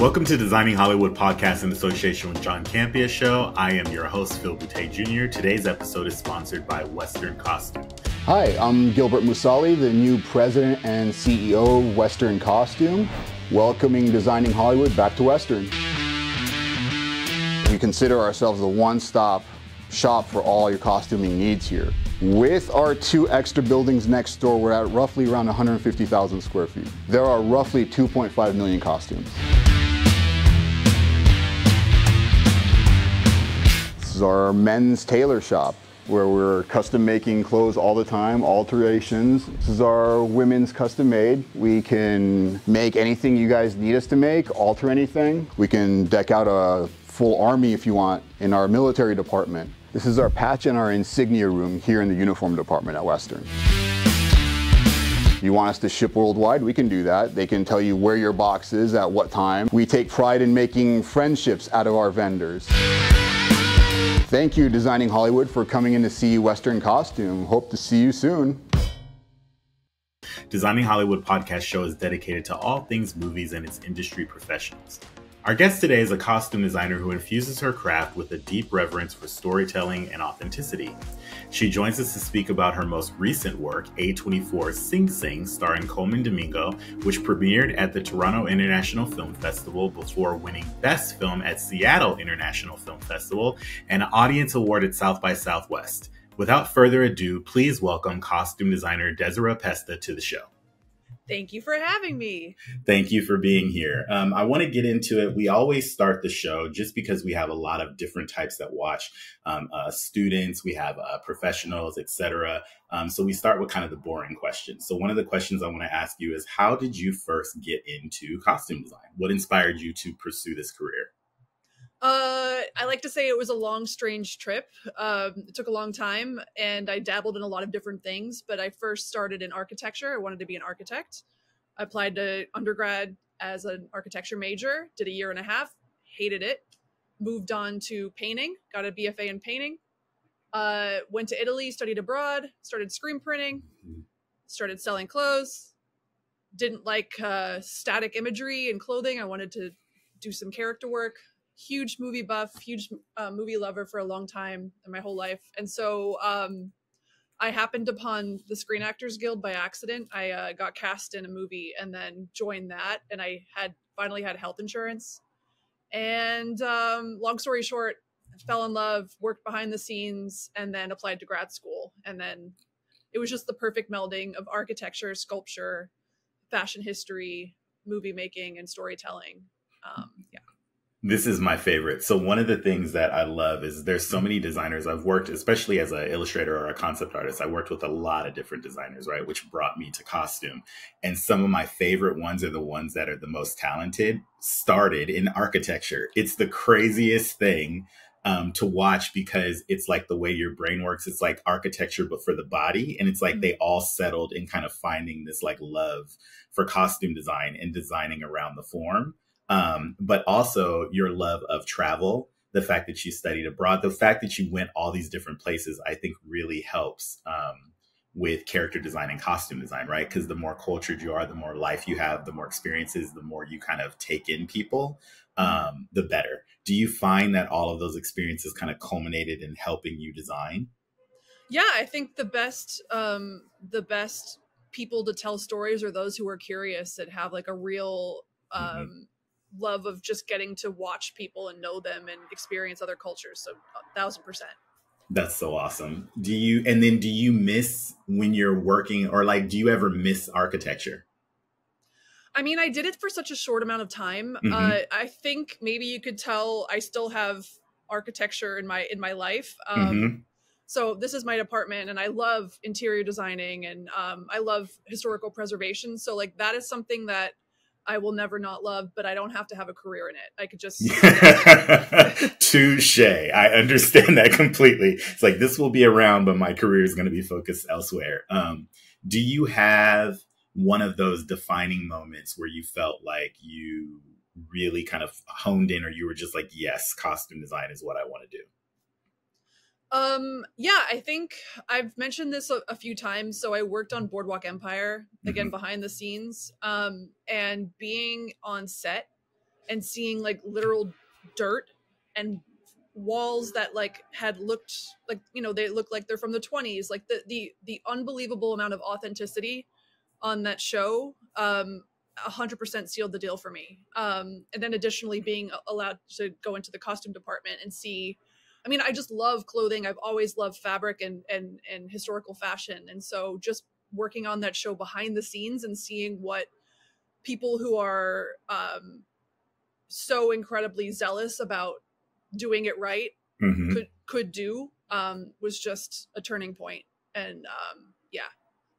Welcome to Designing Hollywood podcast in association with John Campea Show. I am your host, Phil Boutte Jr. Today's episode is sponsored by Western Costume. Hi, I'm Gilbert Musali, the new president and CEO of Western Costume, welcoming Designing Hollywood back to Western. We consider ourselves a one-stop shop for all your costuming needs here. With our 2 extra buildings next door, we're at roughly around 150,000 square feet. There are roughly 2.5 million costumes. This is our men's tailor shop, where we're custom making clothes all the time, alterations. This is our women's custom made. We can make anything you guys need us to make, alter anything. We can deck out a full army if you want in our military department. This is our patch and our insignia room here in the uniform department at Western. You want us to ship worldwide, we can do that. They can tell you where your box is at what time. We take pride in making friendships out of our vendors. Thank you, Designing Hollywood, for coming in to see Western Costume. Hope to see you soon. Designing Hollywood podcast show is dedicated to all things movies and its industry professionals. Our guest today is a costume designer who infuses her craft with a deep reverence for storytelling and authenticity. She joins us to speak about her most recent work, A24's Sing Sing, starring Colman Domingo, which premiered at the Toronto International Film Festival before winning Best Film at Seattle International Film Festival and an Audience Award at South by Southwest. Without further ado, please welcome costume designer Desira Pesta to the show. Thank you for having me. Thank you for being here. I want to get into it. We always start the show just because we have a lot of different types that watch, students, we have professionals, etc. So we start with kind of the boring questions. So one of the questions I want to ask you is, how did you first get into costume design? What inspired you to pursue this career? I like to say it was a long, strange trip. It took a long time and I dabbled in a lot of different things, but I first started in architecture. I wanted to be an architect. I applied to undergrad as an architecture major, did a year and a half, hated it, moved on to painting, got a BFA in painting, went to Italy, studied abroad, started screen printing, started selling clothes, didn't like static imagery and clothing. I wanted to do some character work. Huge movie buff, huge movie lover for a long time in my whole life. And so I happened upon the Screen Actors Guild by accident. I got cast in a movie and then joined that. And I finally had health insurance. And long story short, fell in love, worked behind the scenes, and then applied to grad school. And then it was just the perfect melding of architecture, sculpture, fashion history, movie making, and storytelling. Yeah. This is my favorite. So one of the things that I love is there's so many designers I've worked, especially as an illustrator or a concept artist. I worked with a lot of different designers, right? Which brought me to costume. And some of my favorite ones are the ones that are the most talented, started in architecture. It's the craziest thing to watch because it's like the way your brain works. It's like architecture, but for the body. And it's like they all settled in kind of finding this like love for costume design and designing around the form. But also your love of travel, the fact that you studied abroad, the fact that you went all these different places, I think really helps with character design and costume design, right? Because the more cultured you are, the more life you have, the more experiences, the more you kind of take in people, the better. Do you find that all of those experiences kind of culminated in helping you design? Yeah, I think the best people to tell stories are those who are curious, that have like a real love of just getting to watch people and know them and experience other cultures. So 1000%. That's so awesome. Do you miss when you're working, or like, do you ever miss architecture? I mean, I did it for such a short amount of time. I think maybe you could tell I still have architecture in my life. So this is my department and I love interior designing and I love historical preservation. So like that is something that I will never not love, but I don't have to have a career in it. I could just... Touche. I understand that completely. It's like, this will be around, but my career is going to be focused elsewhere. Do you have one of those defining moments where you felt like you really kind of honed in, or you were just like, yes, costume design is what I want to do? Yeah, I think I've mentioned this a few times. So I worked on Boardwalk Empire, again, behind the scenes, and being on set and seeing like literal dirt and walls that like had looked like, you know, they look like they're from the 20s, like the unbelievable amount of authenticity on that show 100% sealed the deal for me. And then additionally being allowed to go into the costume department and see, I mean, I just love clothing. I've always loved fabric and historical fashion. And so just working on that show behind the scenes and seeing what people who are so incredibly zealous about doing it right could do was just a turning point. And yeah,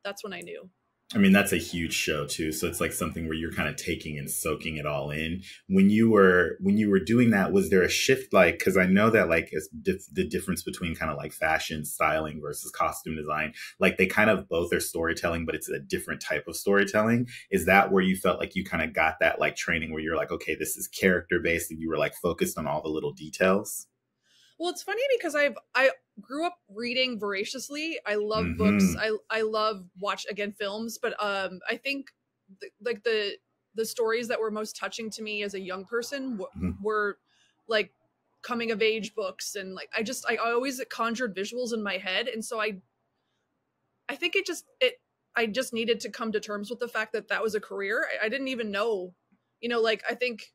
that's when I knew. I mean, that's a huge show too. So it's like something where you're kind of taking and soaking it all in. When you were doing that, was there a shift? Like, cause I know that like the difference between kind of like fashion styling versus costume design, like they kind of both are storytelling, but it's a different type of storytelling. Is that where you felt like you kind of got that like training where you're like, okay, this is character based and you were like focused on all the little details? Well, it's funny because I grew up reading voraciously. I love books. I love films, but I think the stories that were most touching to me as a young person were like coming of age books, and like I always conjured visuals in my head, and so I think I just needed to come to terms with the fact that that was a career. I didn't even know, you know, like I think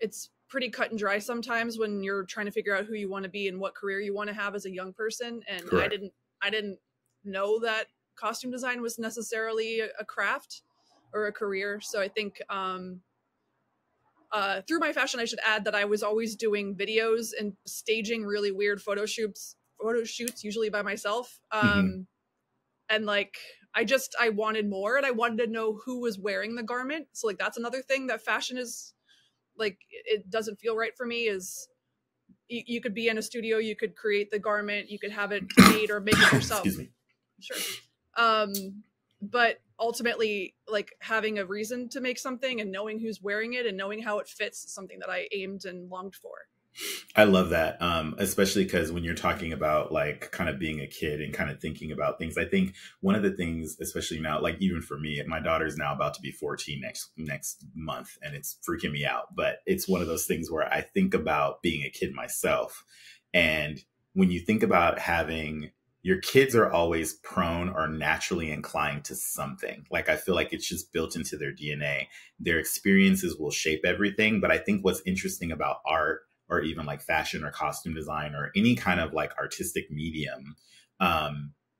it's pretty cut and dry sometimes when you're trying to figure out who you want to be and what career you want to have as a young person. And correct. I didn't know that costume design was necessarily a craft or a career. So I think through my fashion, I should add that I was always doing videos and staging really weird photo shoots usually by myself. And like, I wanted more, and I wanted to know who was wearing the garment. So like, that's another thing that fashion is like, it doesn't feel right for me is you could be in a studio, you could create the garment, you could have it made or make it yourself. Excuse me. Sure. But ultimately, like having a reason to make something and knowing who's wearing it and knowing how it fits is something that I aimed and longed for. I love that, especially because when you're talking about like kind of being a kid and kind of thinking about things, I think one of the things, especially now, like even for me, my daughter's now about to be 14 next month, and it's freaking me out. But it's one of those things where I think about being a kid myself. And when you think about having your kids are always prone or naturally inclined to something. Like, I feel like it's just built into their DNA. Their experiences will shape everything. But I think what's interesting about art, or even like fashion or costume design or any kind of like artistic medium,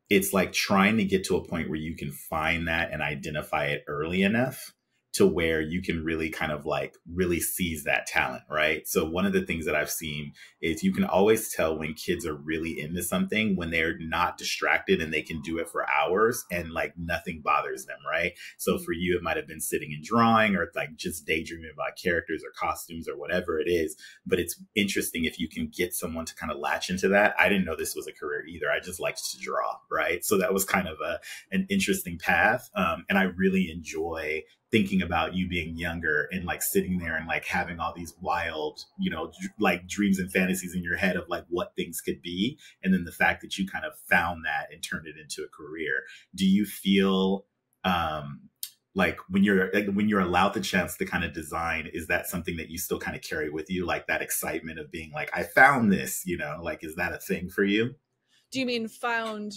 it's like trying to get to a point where you can find that and identify it early enough to where you can really kind of like really seize that talent, right? So one of the things that I've seen is you can always tell when kids are really into something when they're not distracted and they can do it for hours and like nothing bothers them, right? So for you, it might have been sitting and drawing or like just daydreaming about characters or costumes or whatever it is. But it's interesting if you can get someone to kind of latch into that. I didn't know this was a career either. I just liked to draw, right? So that was kind of an interesting path. And I really enjoy thinking about you being younger and like sitting there and like having all these wild, you know, like dreams and fantasies in your head of like what things could be. And then the fact that you kind of found that and turned it into a career. Do you feel like when you're allowed the chance to kind of design, is that something that you still kind of carry with you? Like that excitement of being like, I found this, you know, like, is that a thing for you? Do you mean found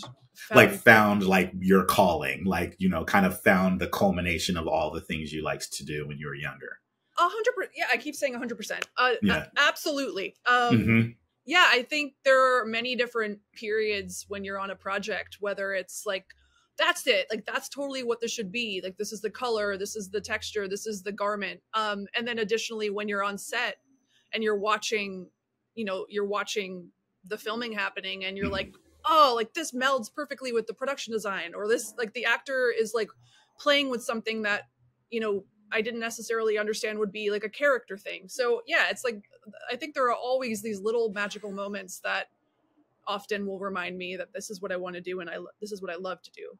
like your calling, like, you know, kind of found the culmination of all the things you liked to do when you were younger? 100%. Yeah, I keep saying 100%. Yeah. Absolutely. Yeah, I think there are many different periods when you're on a project, whether it's like, that's it, like, that's totally what this should be. Like, this is the color, this is the texture, this is the garment. And then additionally, when you're on set and you're watching the filming happening and you're like, oh, like this melds perfectly with the production design, or this, like the actor is like playing with something that, you know, I didn't necessarily understand would be like a character thing. So yeah, it's like, I think there are always these little magical moments that often will remind me that this is what I want to do. And this is what I love to do.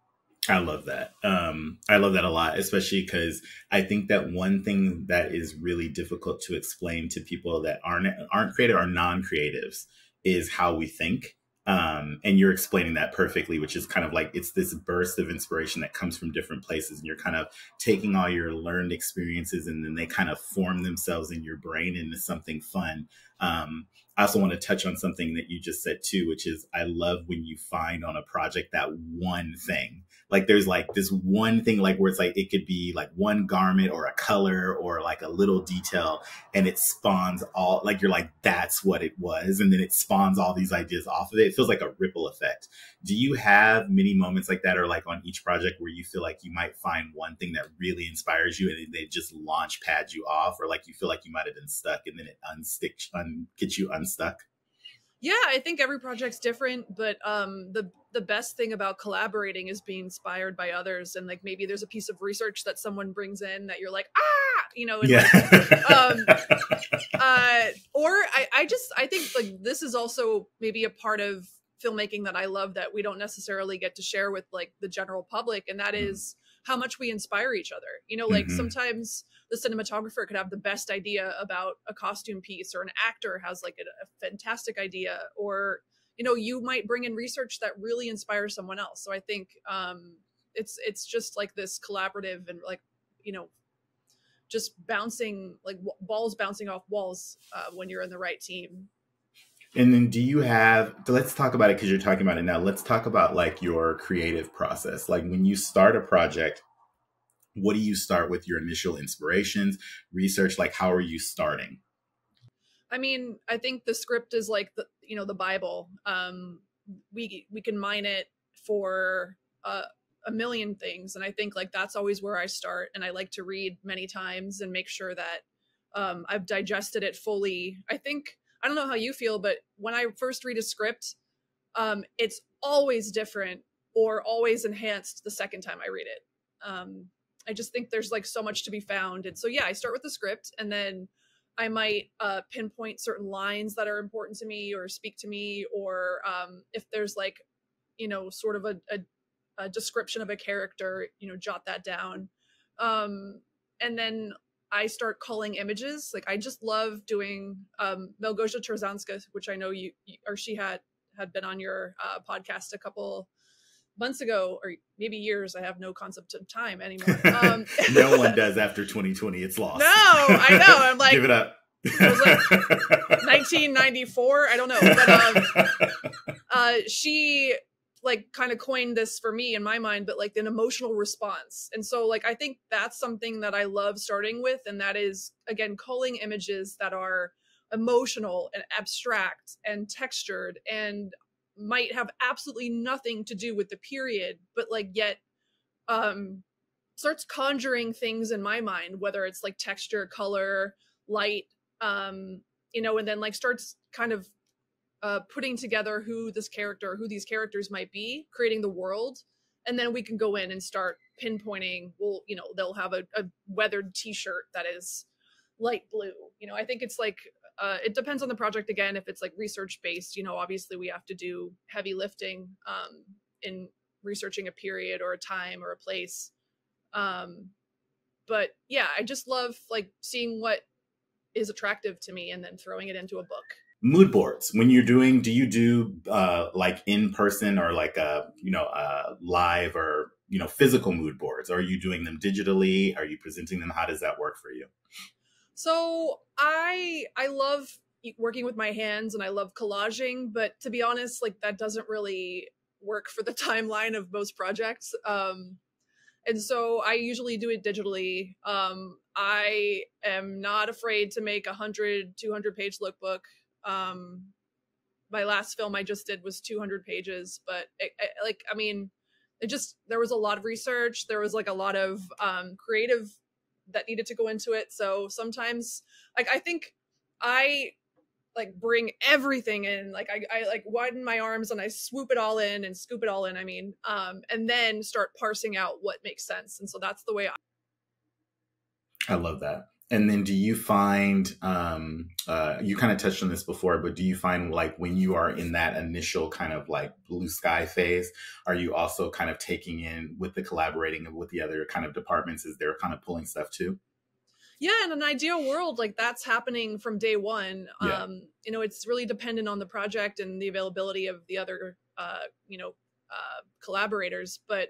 I love that. I love that a lot, especially because I think that one thing that is really difficult to explain to people that aren't creative or non-creatives is how we think. And you're explaining that perfectly, which is kind of like, it's this burst of inspiration that comes from different places. And you're kind of taking all your learned experiences and then they kind of form themselves in your brain into something fun. I also want to touch on something that you just said too, which is I love when you find on a project that one thing, like there's like this one thing, like where it's like, it could be like one garment or a color or like a little detail, and it spawns all, like, you're like, that's what it was. And then it spawns all these ideas off of it. It feels like a ripple effect. Do you have many moments like that, or like on each project where you feel like you might find one thing that really inspires you and they just launch pad you off, or like you feel like you might have been stuck and then it gets you unstuck? Yeah, I think every project's different, but the best thing about collaborating is being inspired by others, and like maybe there's a piece of research that someone brings in that you're like, you know, and yeah. Or I think like this is also maybe a part of filmmaking that I love that we don't necessarily get to share with like the general public, and that is how much we inspire each other. You know, like sometimes the cinematographer could have the best idea about a costume piece, or an actor has like a fantastic idea, or, you know, you might bring in research that really inspires someone else. So I think it's just like this collaborative and like, you know, just bouncing, like balls bouncing off walls when you're in the right team. And then do you have, let's talk about it because you're talking about it now. Let's talk about like your creative process. Like when you start a project, what do you start with, your initial inspirations, research? Like, how are you starting? I mean, I think the script is like the, you know, the Bible. We can mine it for a million things. And I think like that's always where I start. And I like to read many times and make sure that I've digested it fully. I don't know how you feel, but when I first read a script, it's always different or always enhanced the second time I read it. I just think there's like so much to be found. And so, yeah, I start with the script, and then I might pinpoint certain lines that are important to me or speak to me, or if there's like, you know, sort of a description of a character, you know, jot that down. And then I start culling images. Like I just love doing Małgorzata Trzanska, which I know she had been on your podcast a couple months ago, or maybe years. I have no concept of time anymore. No one does after 2020. It's lost. No, I know. I'm like, give it up. It was like 1994. I don't know, but she like kind of coined this for me in my mind, but like an emotional response. And so like I think that's something that I love starting with, and that is again culling images that are emotional and abstract and textured and might have absolutely nothing to do with the period, but like yet starts conjuring things in my mind, whether it's like texture, color, light, you know, and then like starts kind of putting together who these characters might be, creating the world. And then we can go in and start pinpointing, well, you know, they'll have a weathered t-shirt that is light blue. You know, I think it's like, it depends on the project. Again, if it's like research based, you know, obviously we have to do heavy lifting in researching a period or a time or a place. But yeah, I just love like seeing what is attractive to me and then throwing it into a book. Mood boards, when you're doing, do you do like in person or like live or, you know, physical mood boards? Or are you doing them digitally? Are you presenting them? How does that work for you? So I love working with my hands and I love collaging, but to be honest, like that doesn't really work for the timeline of most projects. And so I usually do it digitally. I am not afraid to make 100, 200 page lookbook. My last film I just did was 200 pages, but there was a lot of research. There was like a lot of creative that needed to go into it. So sometimes like, I think I like bring everything in, like I like widen my arms and I swoop it all in and scoop it all in. I mean, and then start parsing out what makes sense. And so that's the way I love that. And then do you find, you kind of touched on this before, but do you find like when you are in that initial kind of like blue sky phase, are you also kind of taking in with the collaborating with the other kind of departments? Is there kind of pulling stuff too? Yeah, in an ideal world, like that's happening from day one. Yeah. You know, it's really dependent on the project and the availability of the other, collaborators. But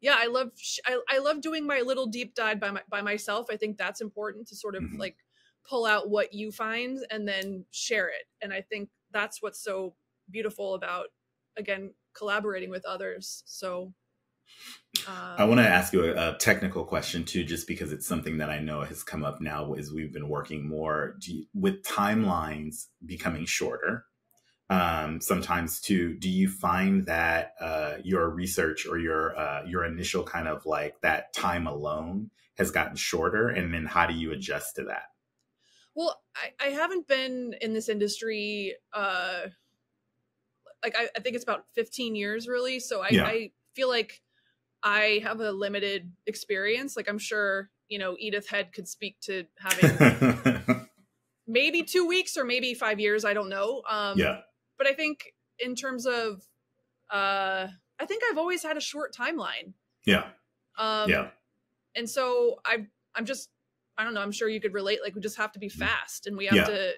yeah, I love doing my little deep dive by myself. I think that's important to sort of Mhm. like pull out what you find and then share it. And I think that's what's so beautiful about, again, collaborating with others. So I want to ask you a technical question too, just because it's something that I know has come up now as we've been working more with timelines becoming shorter. Sometimes too, do you find that your research or your initial kind of like that time alone has gotten shorter, and then how do you adjust to that? well, I haven't been in this industry like I think it's about 15 years really. So Yeah. I feel like I have a limited experience. Like I'm sure, Edith Head could speak to having maybe 2 weeks or maybe 5 years. I don't know. Yeah. But I think in terms of, I think I've always had a short timeline. Yeah. Yeah. And so I'm just, I don't know, I'm sure you could relate. Like we just have to be fast and we have to,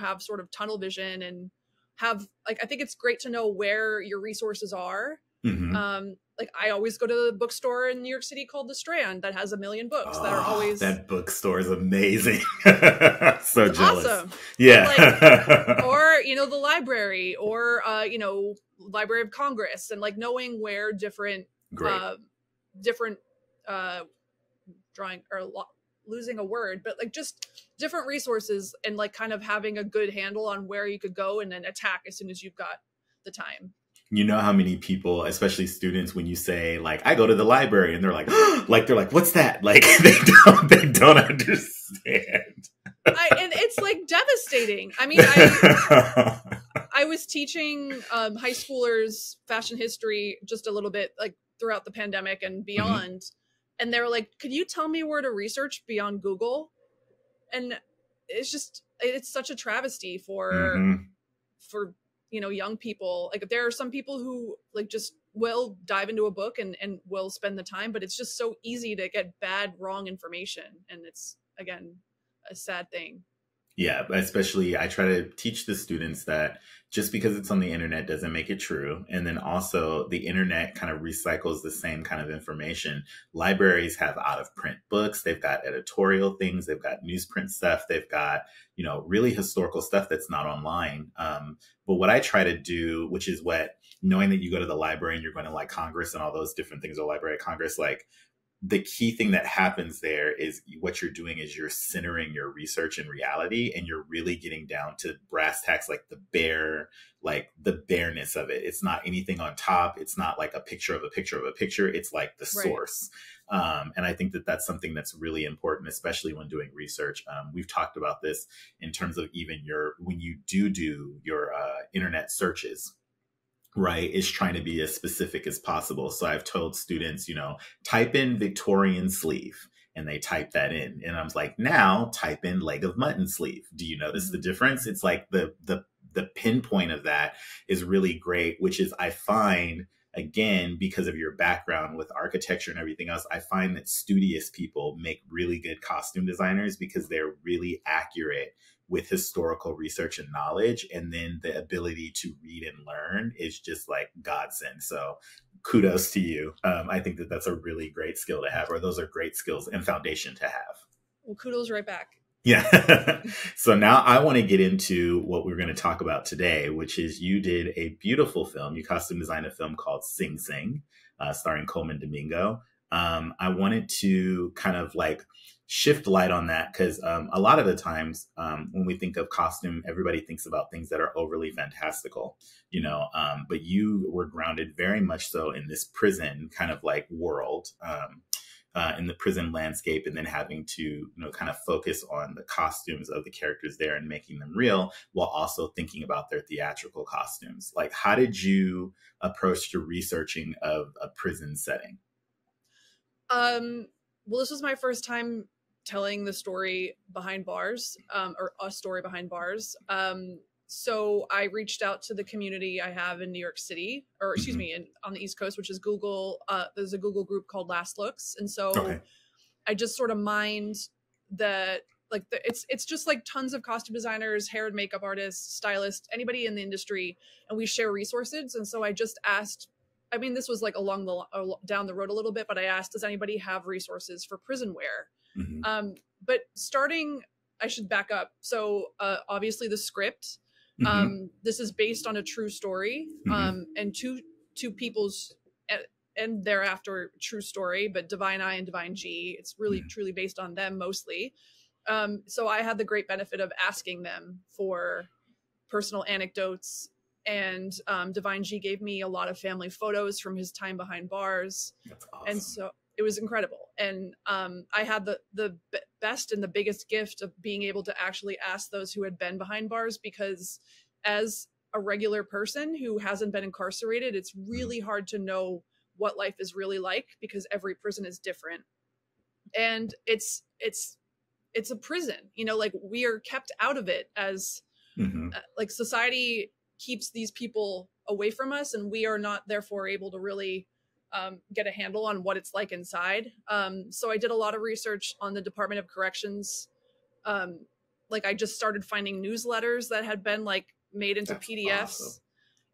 have sort of tunnel vision and have like, I think it's great to know where your resources are. Mm-hmm. Like I always go to the bookstore in New York City called The Strand that has a million books that are always. That bookstore is amazing. So it's jealous. Awesome. Yeah. Like, or, the library or, Library of Congress and like knowing where different drawing or losing a word, but like just different resources and like kind of having a good handle on where you could go and then attack as soon as you've got the time. You know how many people, especially students, when you say like, I go to the library and they're like, what's that? Like they don't understand. And it's like devastating. I mean, I was teaching high schoolers fashion history just a little bit like throughout the pandemic and beyond. Mm-hmm. And they were like, could you tell me where to research beyond Google? And it's such a travesty for young people. Like there are some people who like just will dive into a book and will spend the time, but it's just so easy to get wrong information. And it's, again, a sad thing. Yeah, especially I try to teach the students that just because it's on the internet doesn't make it true. And then also the internet kind of recycles the same kind of information. Libraries have out of print books. They've got editorial things. They've got newsprint stuff. They've got, really historical stuff that's not online. But what I try to do, which is knowing that you go to the library and you're going to like Congress and all those different things, or Library of Congress, like, the key thing that happens there is what you're doing is you're centering your research in reality, and you're really getting down to brass tacks, like the bareness of it. It's not anything on top. It's not like a picture of a picture of a picture. It's like the source. And I think that that's something that's really important, especially when doing research. We've talked about this in terms of even when you do your internet searches. Right, is trying to be as specific as possible. So I've told students, type in Victorian sleeve, and they type that in. And I was like, now type in leg of mutton sleeve. Do you notice the difference? It's like the pinpoint of that is really great, which is I find, again, because of your background with architecture and everything else, I find that studious people make really good costume designers because they're really accurate with historical research and knowledge. And then the ability to read and learn is just like godsend. So kudos to you. I think that that's a really great skill to have, or those are great skills and foundation to have. Well, kudos right back. Yeah. So now I want to get into what we're going to talk about today, which is you did a beautiful film. You costume designed a film called Sing Sing, starring Colman Domingo. I wanted to kind of like shift light on that because a lot of the times when we think of costume, everybody thinks about things that are overly fantastical, but you were grounded very much so in this prison kind of like world, in the prison landscape, and then having to, kind of focus on the costumes of the characters there and making them real while also thinking about their theatrical costumes. Like, how did you approach your researching of a prison setting? Well, this was my first time telling the story behind bars, or a story behind bars. So I reached out to the community I have in New York City, or excuse me, on the East Coast, which is Google. There's a Google group called Last Looks. And so I just sort of mined it's just like tons of costume designers, hair and makeup artists, stylists, anybody in the industry, and we share resources. And so I just asked, I mean, this was like down the road a little bit, but I asked, does anybody have resources for prison wear? Mm-hmm. But starting, I should back up. So obviously the script, Mm-hmm. this is based on a true story, Mm-hmm. and two people's and thereafter true story, but Divine I and Divine G, it's really Mm-hmm. truly based on them mostly. So I had the great benefit of asking them for personal anecdotes, and Divine G gave me a lot of family photos from his time behind bars. That's awesome. And so it was incredible. And I had the best and the biggest gift of being able to actually ask those who had been behind bars, because as a regular person who hasn't been incarcerated, it's really hard to know what life is really like, because every prison is different. And it's a prison, you know, like we are kept out of it as Mm-hmm. like society keeps these people away from us, and we are not therefore able to really get a handle on what it's like inside. So I did a lot of research on the Department of Corrections. Like I just started finding newsletters that had been like made into That's PDFs. awesome.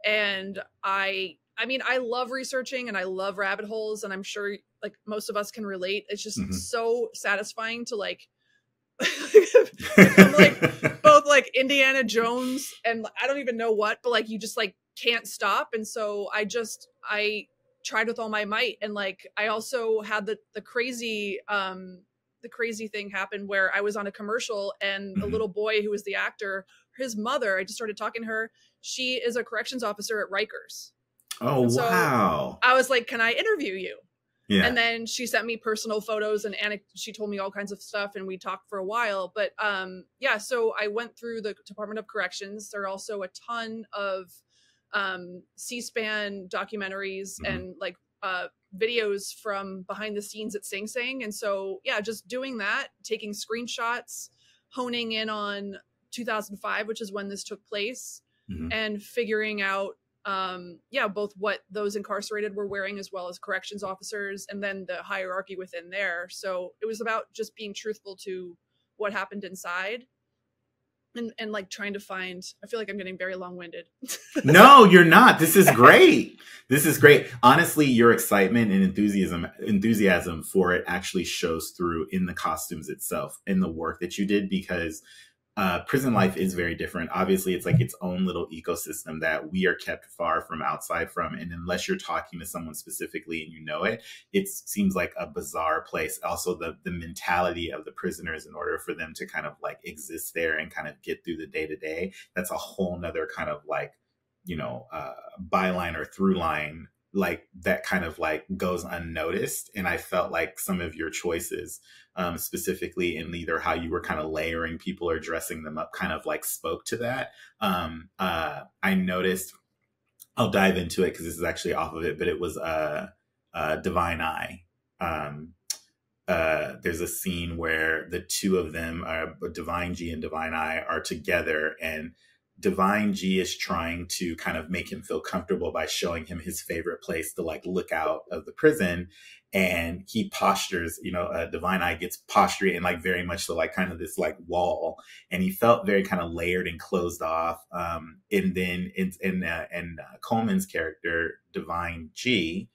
And I mean, I love researching and I love rabbit holes, and I'm sure like most of us can relate. It's just Mm-hmm. so satisfying to like become like both like Indiana Jones and I don't even know what, but like you just like can't stop. And so I tried with all my might. And like I also had the crazy thing happen where I was on a commercial, and the Mm-hmm. little boy who was the actor, his mother, I just started talking to her. She is a corrections officer at Rikers. Oh, And so wow. I was like, can I interview you? Yeah. And then she sent me personal photos and she told me all kinds of stuff, and we talked for a while. But yeah, so I went through the Department of Corrections. There are also a ton of C-SPAN documentaries Mm-hmm. and like videos from behind the scenes at Sing Sing. And so yeah, just doing that, taking screenshots, honing in on 2005, which is when this took place, Mm-hmm. and figuring out both what those incarcerated were wearing as well as corrections officers, and then the hierarchy within there. So it was about just being truthful to what happened inside, and like trying to find, I feel like I'm getting very long-winded. No, you're not. This is great. This is great. Honestly, your excitement and enthusiasm for it actually shows through in the costumes itself, in the work that you did, because prison life is very different. Obviously, it's like its own little ecosystem that we are kept far from outside from. And unless you're talking to someone specifically and you know it, it seems like a bizarre place. Also, the mentality of the prisoners, in order for them to kind of like exist there and kind of get through the day to day, that's a whole nother kind of like, you know, byline or through line, like that kind of like goes unnoticed. And I felt like some of your choices, specifically in either how you were kind of layering people or dressing them up, kind of like spoke to that. I noticed, I'll dive into it because this is actually off of it, but it was Divine I. There's a scene where the two of them, Divine G and Divine I, are together, and Divine G is trying to kind of make him feel comfortable by showing him his favorite place to like look out of the prison. And he postures, you know, Divine I gets postured and like very much so like kind of this like wall. And he felt very kind of layered and closed off. And then in Colman's character, Divine G,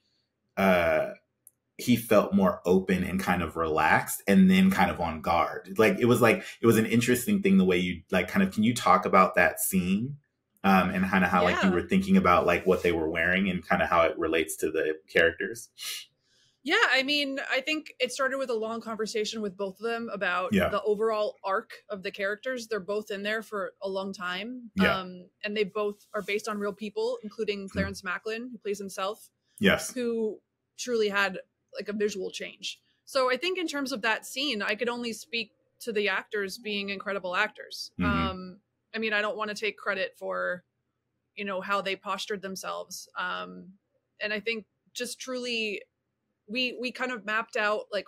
he felt more open and kind of relaxed and then kind of on guard. It was an interesting thing, the way you like kind of, can you talk about that scene and kind of how like you were thinking about like what they were wearing and kind of how it relates to the characters? Yeah, I mean, I think it started with a long conversation with both of them about the overall arc of the characters. They're both in there for a long time. And they both are based on real people, including Clarence Macklin, who plays himself. Yes. Who truly had like a visual change. So I think in terms of that scene, I could only speak to the actors being incredible actors. Mm-hmm. I mean, I don't want to take credit for, you know, how they postured themselves. And I think just truly, we kind of mapped out, like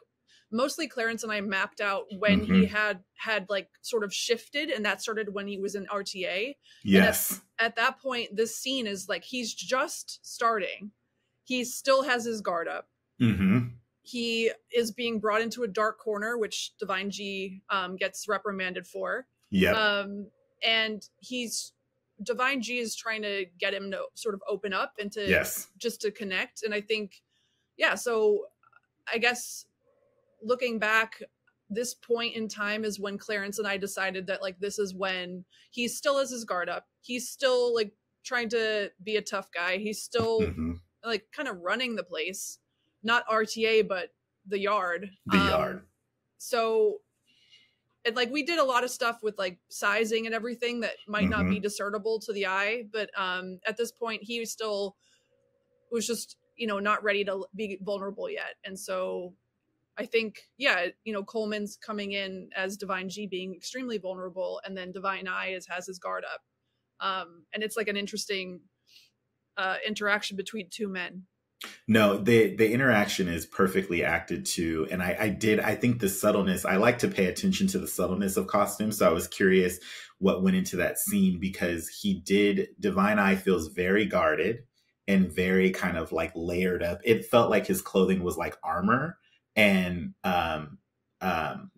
mostly Clarence and I mapped out when he had like sort of shifted, and that started when he was in RTA. Yes. At that point, this scene is like, he's just starting. He still has his guard up. Mm-hmm. he is being brought into a dark corner, which Divine G gets reprimanded for. Yeah. And Divine G is trying to get him to sort of open up and to just to connect. And I think, so I guess looking back, this point in time is when Clarence and I decided that like this is when he still has his guard up. He's still like trying to be a tough guy. He's still like kind of running the place, not RTA, but the yard. So, and like we did a lot of stuff with like sizing and everything that might not be discernible to the eye, but at this point he was just, you know, not ready to be vulnerable yet. And so I think, you know, Colman's coming in as Divine G being extremely vulnerable, and then Divine I has his guard up. And it's like an interesting interaction between two men. No, the interaction is perfectly acted to. And I think the subtleness, I like to pay attention to the subtleness of costumes. So I was curious what went into that scene, because Divine I feels very guarded and very kind of like layered up. It felt like his clothing was like armor. And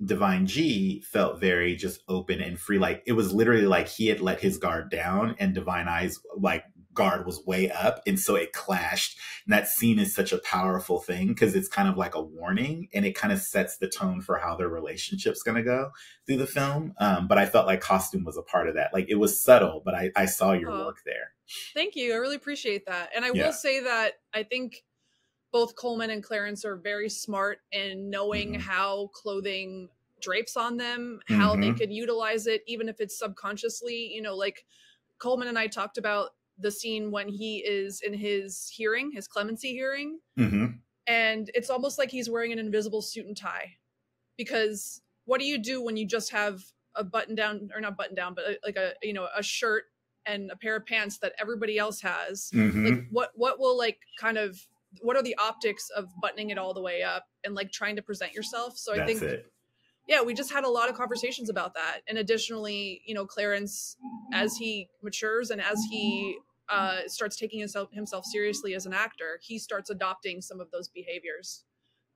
Divine G felt very just open and free. Like it was literally like he had let his guard down and Divine I's like guard was way up. And so it clashed. And that scene is such a powerful thing because it's kind of like a warning, and it kind of sets the tone for how their relationship's going to go through the film. But I felt like costume was a part of that. Like it was subtle, but I saw your work there. Thank you. I really appreciate that. And I will say that I think both Colman and Clarence are very smart in knowing how clothing drapes on them, how they could utilize it, even if it's subconsciously. You know, like Colman and I talked about the scene when he is in his hearing, his clemency hearing. And it's almost like he's wearing an invisible suit and tie, because what do you do when you just have a button down, or not button down, but like a, you know, a shirt and a pair of pants that everybody else has? Like what will like kind of, what are the optics of buttoning it all the way up and like trying to present yourself? So I think, we just had a lot of conversations about that. And additionally, you know, Clarence, as he matures and as he starts taking himself seriously as an actor, he starts adopting some of those behaviors.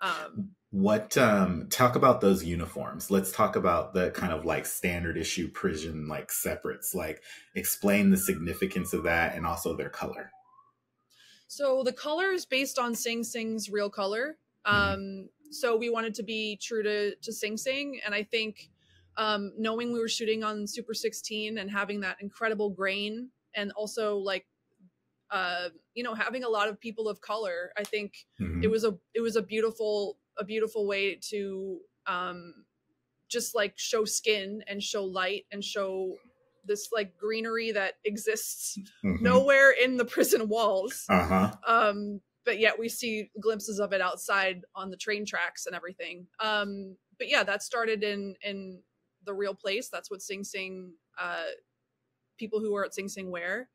Talk about those uniforms. Let's talk about the kind of like standard issue prison, like separates, like explain the significance of that and also their color. So the color is based on Sing Sing's real color. So we wanted to be true to Sing Sing. And I think knowing we were shooting on Super 16 and having that incredible grain, and also like, you know, having a lot of people of color, I think it was a beautiful way to just like show skin and show light and show this like greenery that exists nowhere in the prison walls. But yet we see glimpses of it outside on the train tracks and everything. But yeah, that started in the real place. That's what Sing Sing, people who are at Sing Sing wear.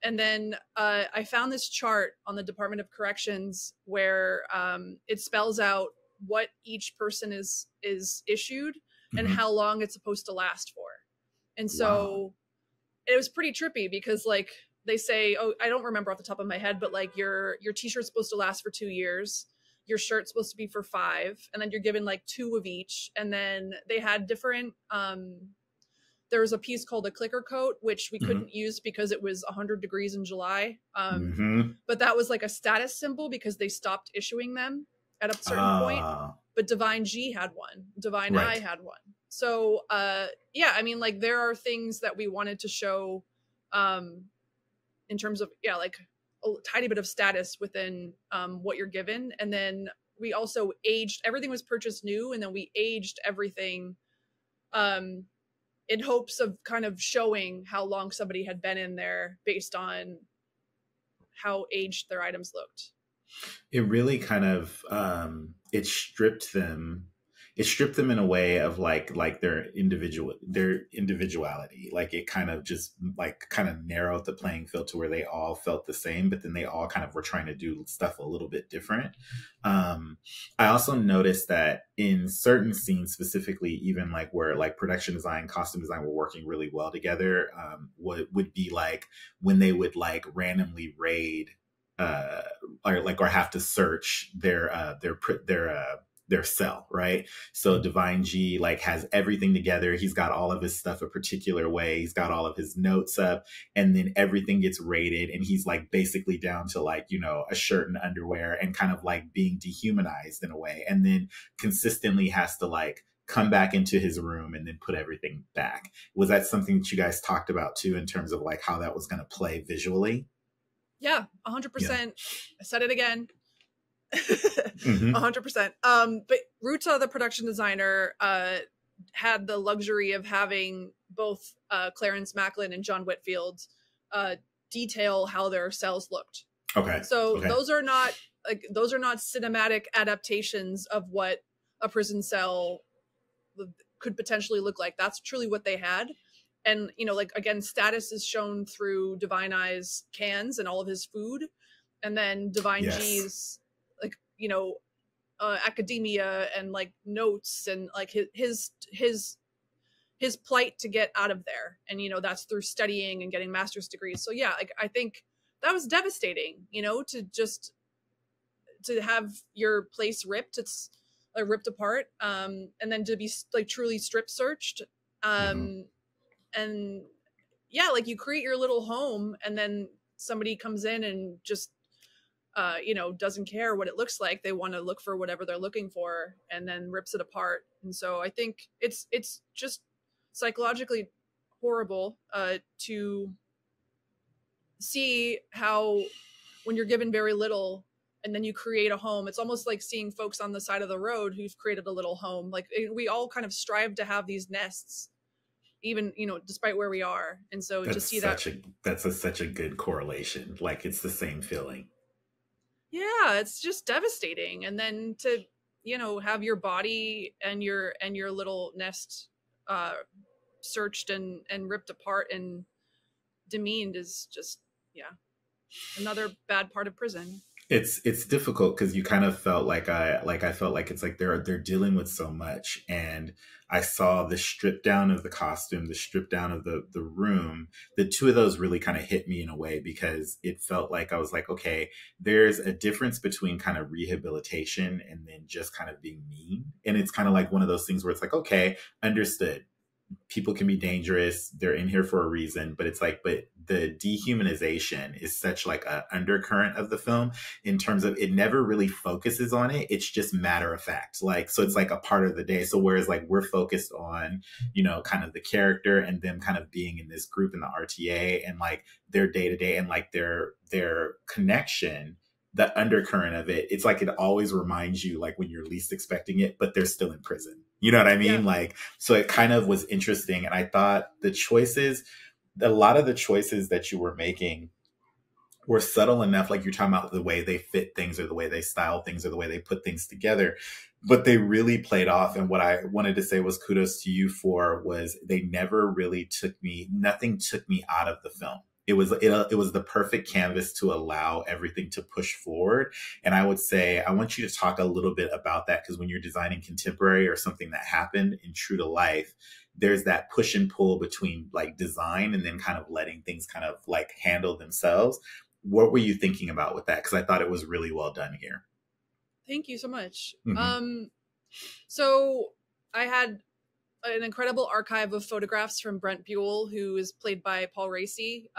And then I found this chart on the Department of Corrections where it spells out what each person is issued and how long it's supposed to last for. And so it was pretty trippy because like they say, oh, I don't remember off the top of my head, but like your t-shirt's supposed to last for 2 years. Your shirt's supposed to be for 5, and then you're given like 2 of each. And then they had different, there was a piece called a clicker coat, which we couldn't use because it was 100 degrees in July. But that was like a status symbol because they stopped issuing them at a certain point. But Divine G had one. Divine I had one. So, yeah, I mean, like there are things that we wanted to show in terms of, like a tiny bit of status within what you're given. And then we also aged, everything was purchased new. And then we aged everything in hopes of kind of showing how long somebody had been in there based on how aged their items looked. It really kind of, it stripped them in a way of like their individuality. Like it kind of just like kind of narrowed the playing field to where they all felt the same, but then they all kind of were trying to do stuff a little bit different. I also noticed that in certain scenes, specifically, even like where like production design, costume design were working really well together, what would be like when they would like randomly raid or have to search their cell, right? So Divine G like has everything together. He's got all of his stuff a particular way. He's got all of his notes up, and then everything gets rated, and he's like basically down to like, you know, a shirt and underwear and kind of like being dehumanized in a way, and then consistently has to like come back into his room and then put everything back. Was that something that you guys talked about too, in terms of like how that was going to play visually? Yeah, 100%. Yeah. I said it again. Mm-hmm. 100%. But Ruta, the production designer, had the luxury of having both Clarence Macklin and John Whitfield detail how their cells looked. Okay. So those are not cinematic adaptations of what a prison cell could potentially look like. That's truly what they had. And, you know, like, again, status is shown through Divine Eye's cans and all of his food. And then Divine G's, like, you know, academia and like notes and like his plight to get out of there. And, you know, that's through studying and getting master's degrees. So yeah, like, I think that was devastating, you know, to have your place ripped. It's like ripped apart. And then to be like truly strip searched. And yeah, like you create your little home and then somebody comes in and just, you know, doesn't care what it looks like. They want to look for whatever they're looking for and then rips it apart. And so I think it's just psychologically horrible to see how when you're given very little and then you create a home, it's almost like seeing folks on the side of the road who've created a little home. Like we all kind of strive to have these nests, even, you know, despite where we are. And so that's just see such a good correlation. Like it's the same feeling. Yeah, it's just devastating. And then to, you know, have your body and your little nest searched and ripped apart and demeaned is just, yeah, another bad part of prison. It's difficult because you kind of felt like I felt like it's like they're dealing with so much, and I saw the strip down of the costume, the strip down of the room. The two of those really kind of hit me in a way because it felt like I was like, okay, there's a difference between kind of rehabilitation and then just kind of being mean, and it's kind of like one of those things where it's like, okay, understood. People can be dangerous. They're in here for a reason, but it's like, but the dehumanization is such like a undercurrent of the film in terms of it never really focuses on it. It's just matter of fact. Like, so it's like a part of the day. So whereas like we're focused on, you know, kind of the character and them kind of being in this group in the RTA and like their day to day and like their connection, the undercurrent of it, it's like it always reminds you like when you're least expecting it, but they're still in prison. You know what I mean? Yeah. Like, so it kind of was interesting. And I thought a lot of the choices that you were making were subtle enough. Like you're talking about the way they fit things or the way they style things or the way they put things together, but they really played off. And what I wanted to say was kudos to you for was they never really nothing took me out of the film. It was the perfect canvas to allow everything to push forward. And I would say, I want you to talk a little bit about that, because when you're designing contemporary or something that happened in true to life, there's that push and pull between like design and then kind of letting things kind of like handle themselves. What were you thinking about with that? Because I thought it was really well done here. Thank you so much. Mm-hmm. So I had an incredible archive of photographs from Brent Buell, who is played by Paul Racy,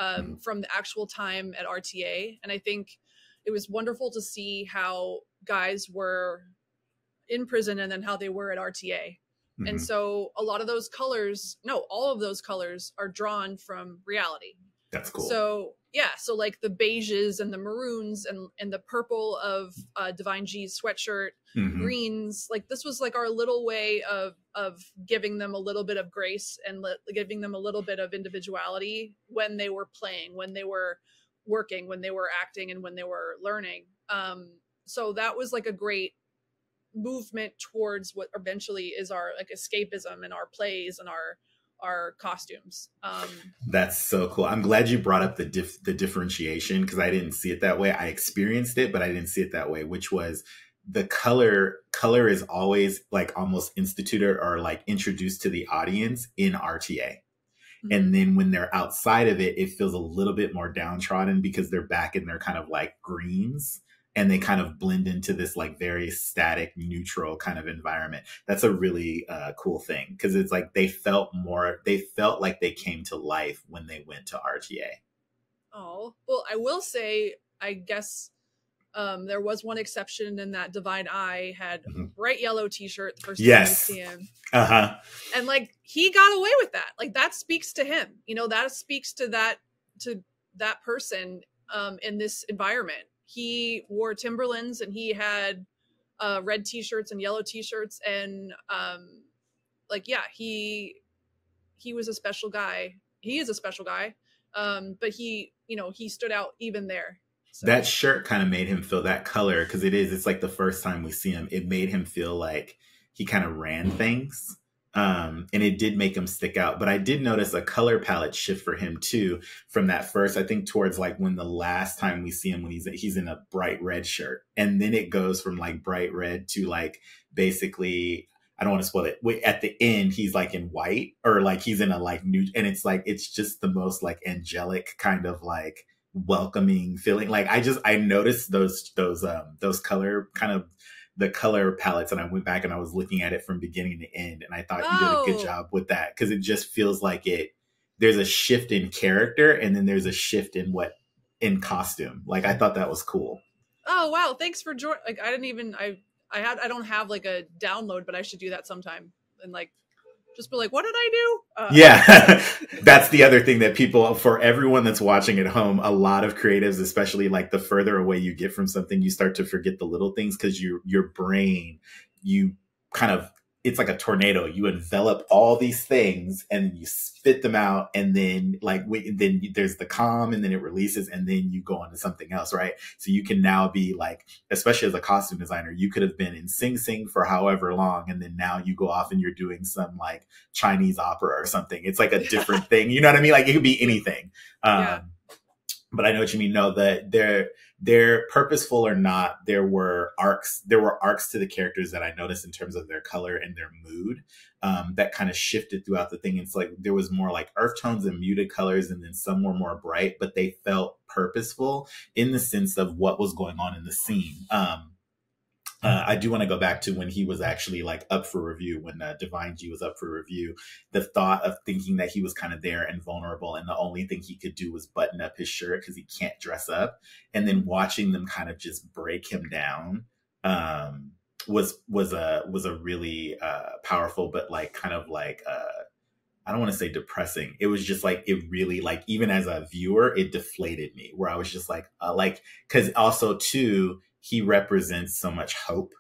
from the actual time at RTA. And I think it was wonderful to see how guys were in prison and then how they were at RTA. Mm-hmm. And so a lot of those colors, all of those colors are drawn from reality. That's cool. So yeah, so like the beiges and the maroons and the purple of Divine G's sweatshirt, mm-hmm. greens, like this was like our little way of giving them a little bit of grace and giving them a little bit of individuality when they were playing, when they were working, when they were acting, and when they were learning. So that was like a great movement towards what eventually is our like escapism and our plays and our costumes. That's so cool. I'm glad you brought up the differentiation, because I didn't see it that way. I experienced it, but I didn't see it that way, which was the color is always like almost instituted or like introduced to the audience in RTA. And then when they're outside of it, it feels a little bit more downtrodden because they're back in their kind of like greens and they kind of blend into this like very static, neutral kind of environment. That's a really cool thing because it's like they felt like they came to life when they went to RTA. Oh, well, I will say, I guess there was one exception in that Divine Eye had a bright yellow t-shirt the first time you see him. And like he got away with that. Like that speaks to him. You know, that speaks to that person in this environment. He wore Timberlands and he had red t-shirts and yellow t-shirts and like yeah, he was a special guy. He is a special guy. But he, you know, he stood out even there. So. That shirt kind of made him feel that color because it's like the first time we see him, it made him feel like he kind of ran things. And it did make him stick out. But I did notice a color palette shift for him too from that first, I think towards like when the last time we see him when he's in a bright red shirt. And then it goes from like bright red to like basically, I don't want to spoil it. Wait, at the end, he's like in white or like he's in a like new, and it's like, it's just the most like angelic kind of like welcoming feeling. Like I noticed those color kind of the color palettes and I went back and I was looking at it from beginning to end. And I thought you did a good job with that. Cause it just feels like there's a shift in character and then there's a shift in costume. Like I thought that was cool. Oh, wow. Thanks for joining. Like I don't have like a download, but I should do that sometime and like just be like, what did I do? Yeah, that's the other thing that for everyone that's watching at home, a lot of creatives, especially like the further away you get from something, you start to forget the little things because your brain, you kind of, it's like a tornado. You envelop all these things and you spit them out. And then then there's the calm and then it releases and then you go on to something else. Right. So you can now be like, especially as a costume designer, you could have been in Sing Sing for however long. And then now you go off and you're doing some like Chinese opera or something. It's like a different thing. You know what I mean? Like it could be anything. But I know what you mean. No, they're purposeful or not. There were arcs to the characters that I noticed in terms of their color and their mood that kind of shifted throughout the thing. It's like there was more like earth tones and muted colors, and then some were more bright, but they felt purposeful in the sense of what was going on in the scene. I do want to go back to when he was actually like up for review, when Divine G was up for review, the thought of thinking that he was kind of there and vulnerable. And the only thing he could do was button up his shirt because he can't dress up. And then watching them kind of just break him down was a really powerful, but like kind of like, I don't want to say depressing. It was just like, it really like, even as a viewer, it deflated me where I was just like, cause also too, he represents so much hope,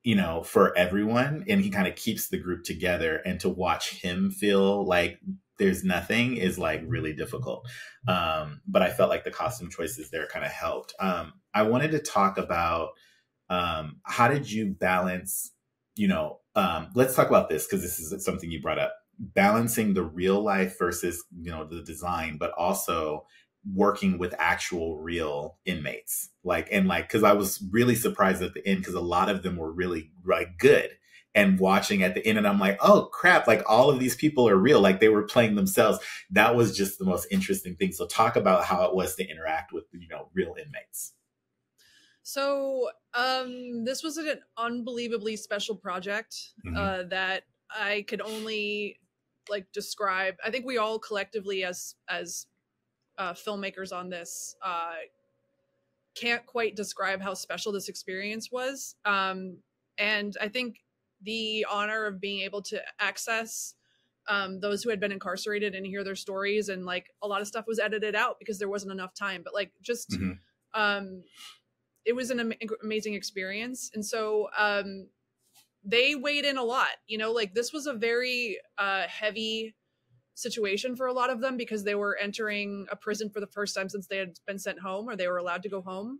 you know, for everyone. And he kind of keeps the group together, and to watch him feel like there's nothing is like really difficult. But I felt like the costume choices there kind of helped. I wanted to talk about how did you balance, you know, let's talk about this because this is something you brought up, balancing the real life versus, you know, the design, but also working with actual real inmates. Cause I was really surprised at the end because a lot of them were really like good, and watching at the end and I'm like, oh crap, like all of these people are real. Like they were playing themselves. That was just the most interesting thing. So talk about how it was to interact with, you know, real inmates. So this was an unbelievably special project that I could only like describe. I think we all collectively as filmmakers on this can't quite describe how special this experience was. And I think the honor of being able to access those who had been incarcerated and hear their stories, and like a lot of stuff was edited out because there wasn't enough time, but like just it was an amazing experience. And so they weighed in a lot, you know, like this was a very heavy situation for a lot of them because they were entering a prison for the first time since they had been sent home, or they were allowed to go home.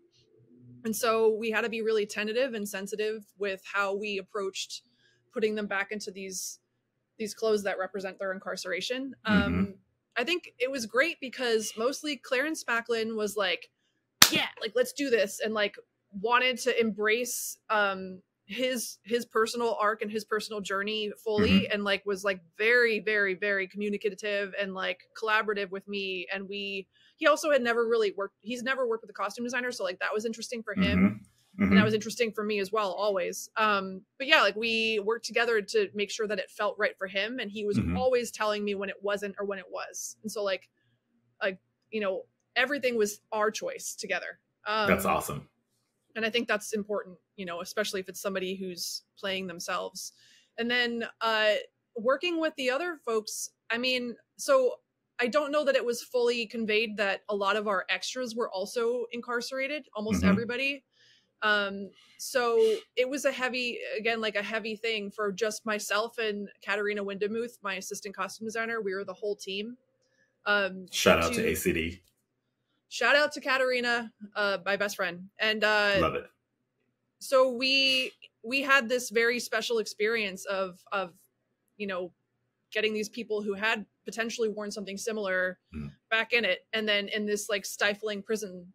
And so we had to be really tentative and sensitive with how we approached putting them back into these clothes that represent their incarceration. I think it was great because mostly Clarence Spacklin was like, yeah, like let's do this, and like wanted to embrace his personal arc and his personal journey fully, and like was like very, very, very communicative and like collaborative with me. And he also had never really worked. He's never worked with a costume designer, so like that was interesting for him. And that was interesting for me as well, always. But yeah, like we worked together to make sure that it felt right for him. And he was always telling me when it wasn't or when it was. And so like, you know, everything was our choice together. That's awesome. And I think that's important, you know, especially if it's somebody who's playing themselves. And then working with the other folks, I mean, so I don't know that it was fully conveyed that a lot of our extras were also incarcerated, almost everybody. So it was a heavy thing for just myself and Katarina Windemuth, my assistant costume designer. We were the whole team. Shout out to ACD. Shout out to Katarina, my best friend. And love it. So we had this very special experience of you know, getting these people who had potentially worn something similar back in it, and then in this like stifling prison.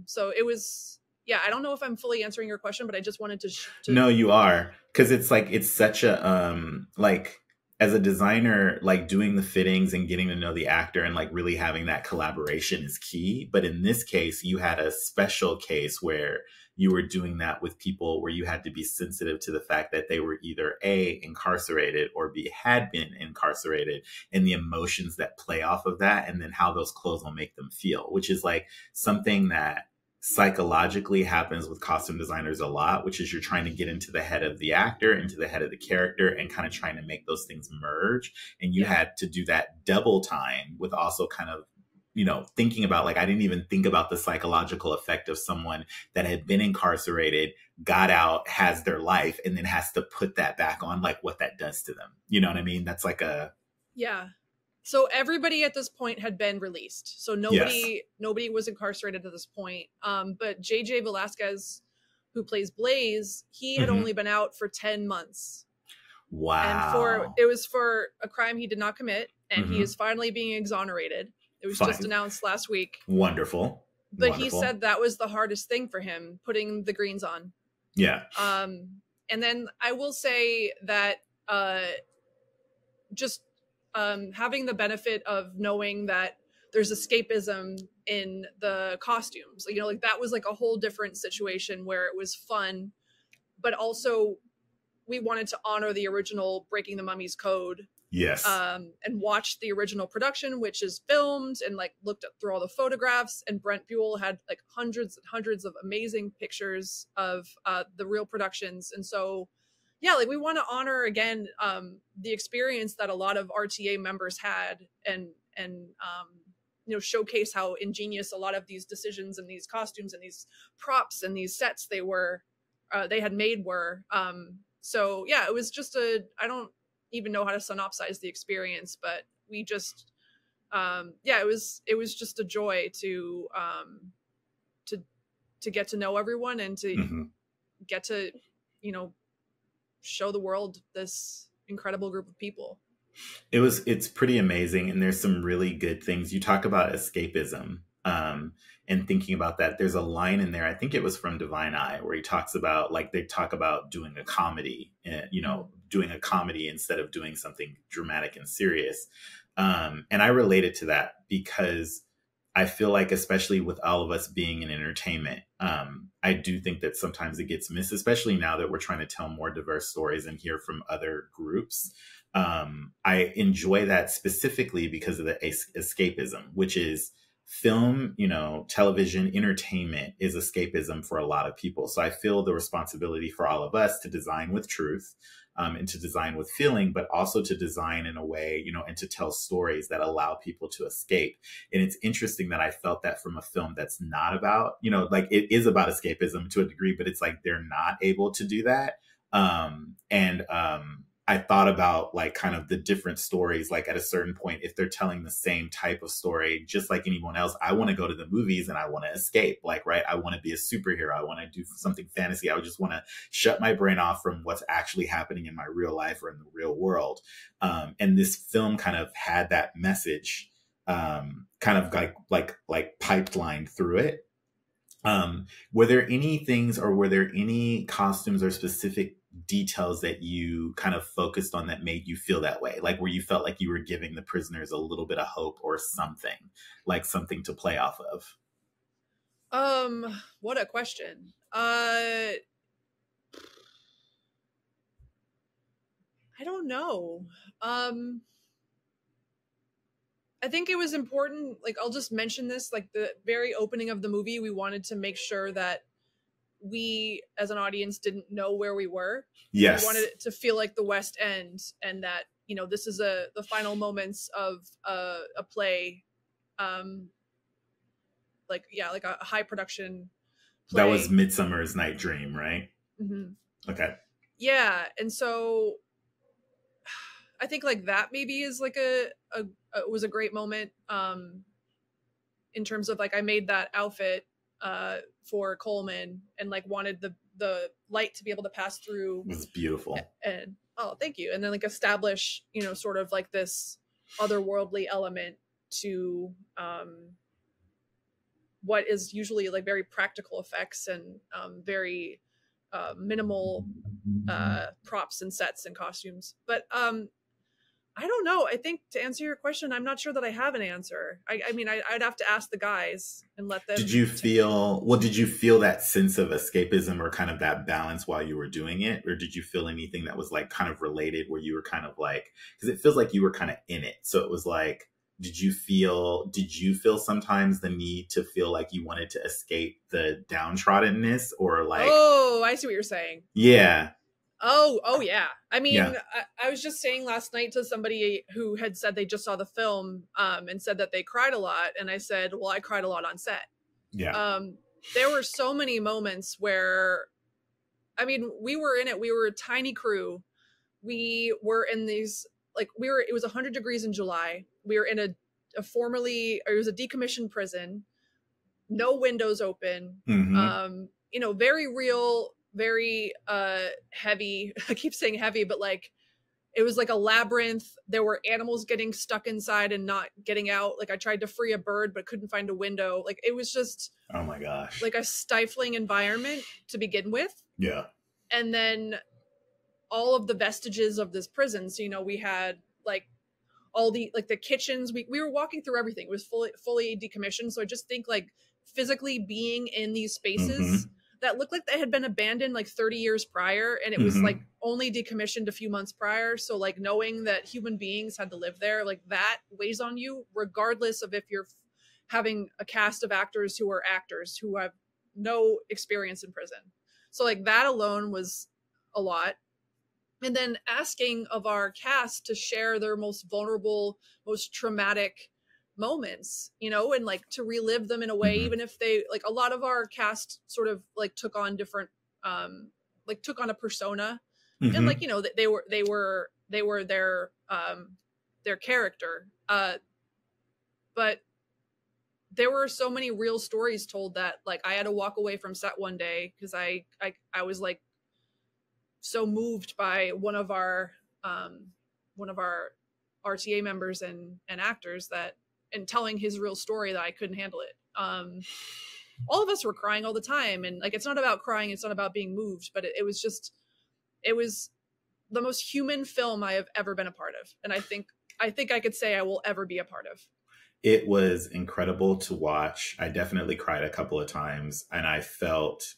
So it was. Yeah, I don't know if I'm fully answering your question, but I just wanted to No, you are. Because it's like, it's such a, like, as a designer, like doing the fittings and getting to know the actor and like really having that collaboration is key. But in this case, you had a special case where you were doing that with people where you had to be sensitive to the fact that they were either A, incarcerated, or B, had been incarcerated, and the emotions that play off of that, and then how those clothes will make them feel, which is like something that psychologically happens with costume designers a lot, which is you're trying to get into the head of the actor, into the head of the character, and kind of trying to make those things merge. And you had to do that double time with also kind of, you know, thinking about like, I didn't even think about the psychological effect of someone that had been incarcerated, got out, has their life, and then has to put that back on, like what that does to them. You know what I mean? That's like a... Yeah. So everybody at this point had been released. So nobody was incarcerated at this point. But JJ Velasquez, who plays Blaze, he had only been out for 10 months. Wow. And it was for a crime he did not commit, and he is finally being exonerated. It was just announced last week. Wonderful. But he said that was the hardest thing for him, putting the greens on. Yeah. And then I will say that just having the benefit of knowing that there's escapism in the costumes, you know, like that was like a whole different situation where it was fun, but also we wanted to honor the original Breaking the Mummy's code. Yes. And watched the original production, which is filmed, and like looked through all the photographs, and Brent Buell had like hundreds and hundreds of amazing pictures of the real productions. And so yeah, like we want to honor again the experience that a lot of RTA members had, and you know, showcase how ingenious a lot of these decisions and these costumes and these props and these sets they had made were. So yeah, it was just I don't even know how to synopsize the experience, but we just it was just a joy to get to know everyone and to get to, you know, show the world this incredible group of people. It's pretty amazing. And there's some really good things. You talk about escapism, and thinking about that, there's a line in there, I think it was from Divine Eye, where he talks about, like, they talk about doing a comedy, you know, doing a comedy instead of doing something dramatic and serious. And I related to that because I feel like, especially with all of us being in entertainment, I do think that sometimes it gets missed, especially now that we're trying to tell more diverse stories and hear from other groups. I enjoy that specifically because of the escapism, which is film, you know, television, entertainment is escapism for a lot of people. So I feel the responsibility for all of us to design with truth, and to design with feeling, but also to design in a way, you know, and to tell stories that allow people to escape. And it's interesting that I felt that from a film that's not about, you know, like it is about escapism to a degree, but it's like they're not able to do that. I thought about like kind of the different stories, like at a certain point, if they're telling the same type of story, just like anyone else, I want to go to the movies and I want to escape. Like, right. I want to be a superhero. I want to do something fantasy. I would just want to shut my brain off from what's actually happening in my real life or in the real world. And this film kind of had that message, kind of like pipeline through it. Were there any things, or were there any costumes or specific details that you kind of focused on that made you feel that way? Like where you felt like you were giving the prisoners a little bit of hope or something, like something to play off of? What a question. I don't know. I think it was important, like, I'll just mention this, like the very opening of the movie, we wanted to make sure that we as an audience didn't know where we were. Yes. We wanted it to feel like the West End, and that, you know, this is the final moments of a play, like, yeah, like a high production play. That was Midsummer's Night Dream, right? Mm-hmm. Okay. Yeah, and so I think like that maybe is like a was a great moment, in terms of like I made that outfit for Colman, and like wanted the light to be able to pass through. It was beautiful. And oh, thank you. And then like establish, you know, sort of like this otherworldly element to what is usually like very practical effects and very minimal props and sets and costumes. But I don't know. I think to answer your question, I'm not sure that I have an answer. I mean, I'd have to ask the guys and let them. Did you feel that sense of escapism or kind of that balance while you were doing it? Or did you feel anything that was like kind of related where you were kind of like, because it feels like you were kind of in it. So it was like, did you feel sometimes the need to feel like you wanted to escape the downtroddenness, or like, oh, I see what you're saying. Yeah. Oh yeah. I mean, Yeah. I was just saying last night to somebody who had said they just saw the film, and said that they cried a lot. And I said, well, I cried a lot on set. Yeah. There were so many moments where, I mean, we were in it. We were a tiny crew. We were in these, like, it was 100 degrees in July. We were in it was a decommissioned prison, no windows open, Mm-hmm. you know, very real, very heavy. I keep saying heavy, but like it was like a labyrinth. There were animals getting stuck inside and not getting out. Like I tried to free a bird but couldn't find a window. Like it was just, Oh my gosh. like a stifling environment to begin with. Yeah. And then all of the vestiges of this prison. So, you know, we had like all the, like the kitchens, we were walking through everything. It was fully decommissioned. So I just think like physically being in these spaces Mm-hmm. that looked like they had been abandoned like 30 years prior, and it was Mm-hmm. like only decommissioned a few months prior. So like knowing that human beings had to live there, like that weighs on you, regardless of if you're having a cast of actors who are actors who have no experience in prison. So like that alone was a lot. And then asking of our cast to share their most vulnerable, most traumatic moments, you know, and like to relive them in a way, Mm-hmm. even if they, like, a lot of our cast sort of like took on different, like took on a persona. Mm-hmm. And like, you know, they were their character. But there were so many real stories told that like I had to walk away from set one day because I was like so moved by one of our RTA members and actors, that, and telling his real story, that I couldn't handle it. All of us were crying all the time, and like it's not about crying, it's not about being moved, but it was the most human film I have ever been a part of, and I think I could say I will ever be a part of. It was incredible to watch. I definitely cried a couple of times, and I felt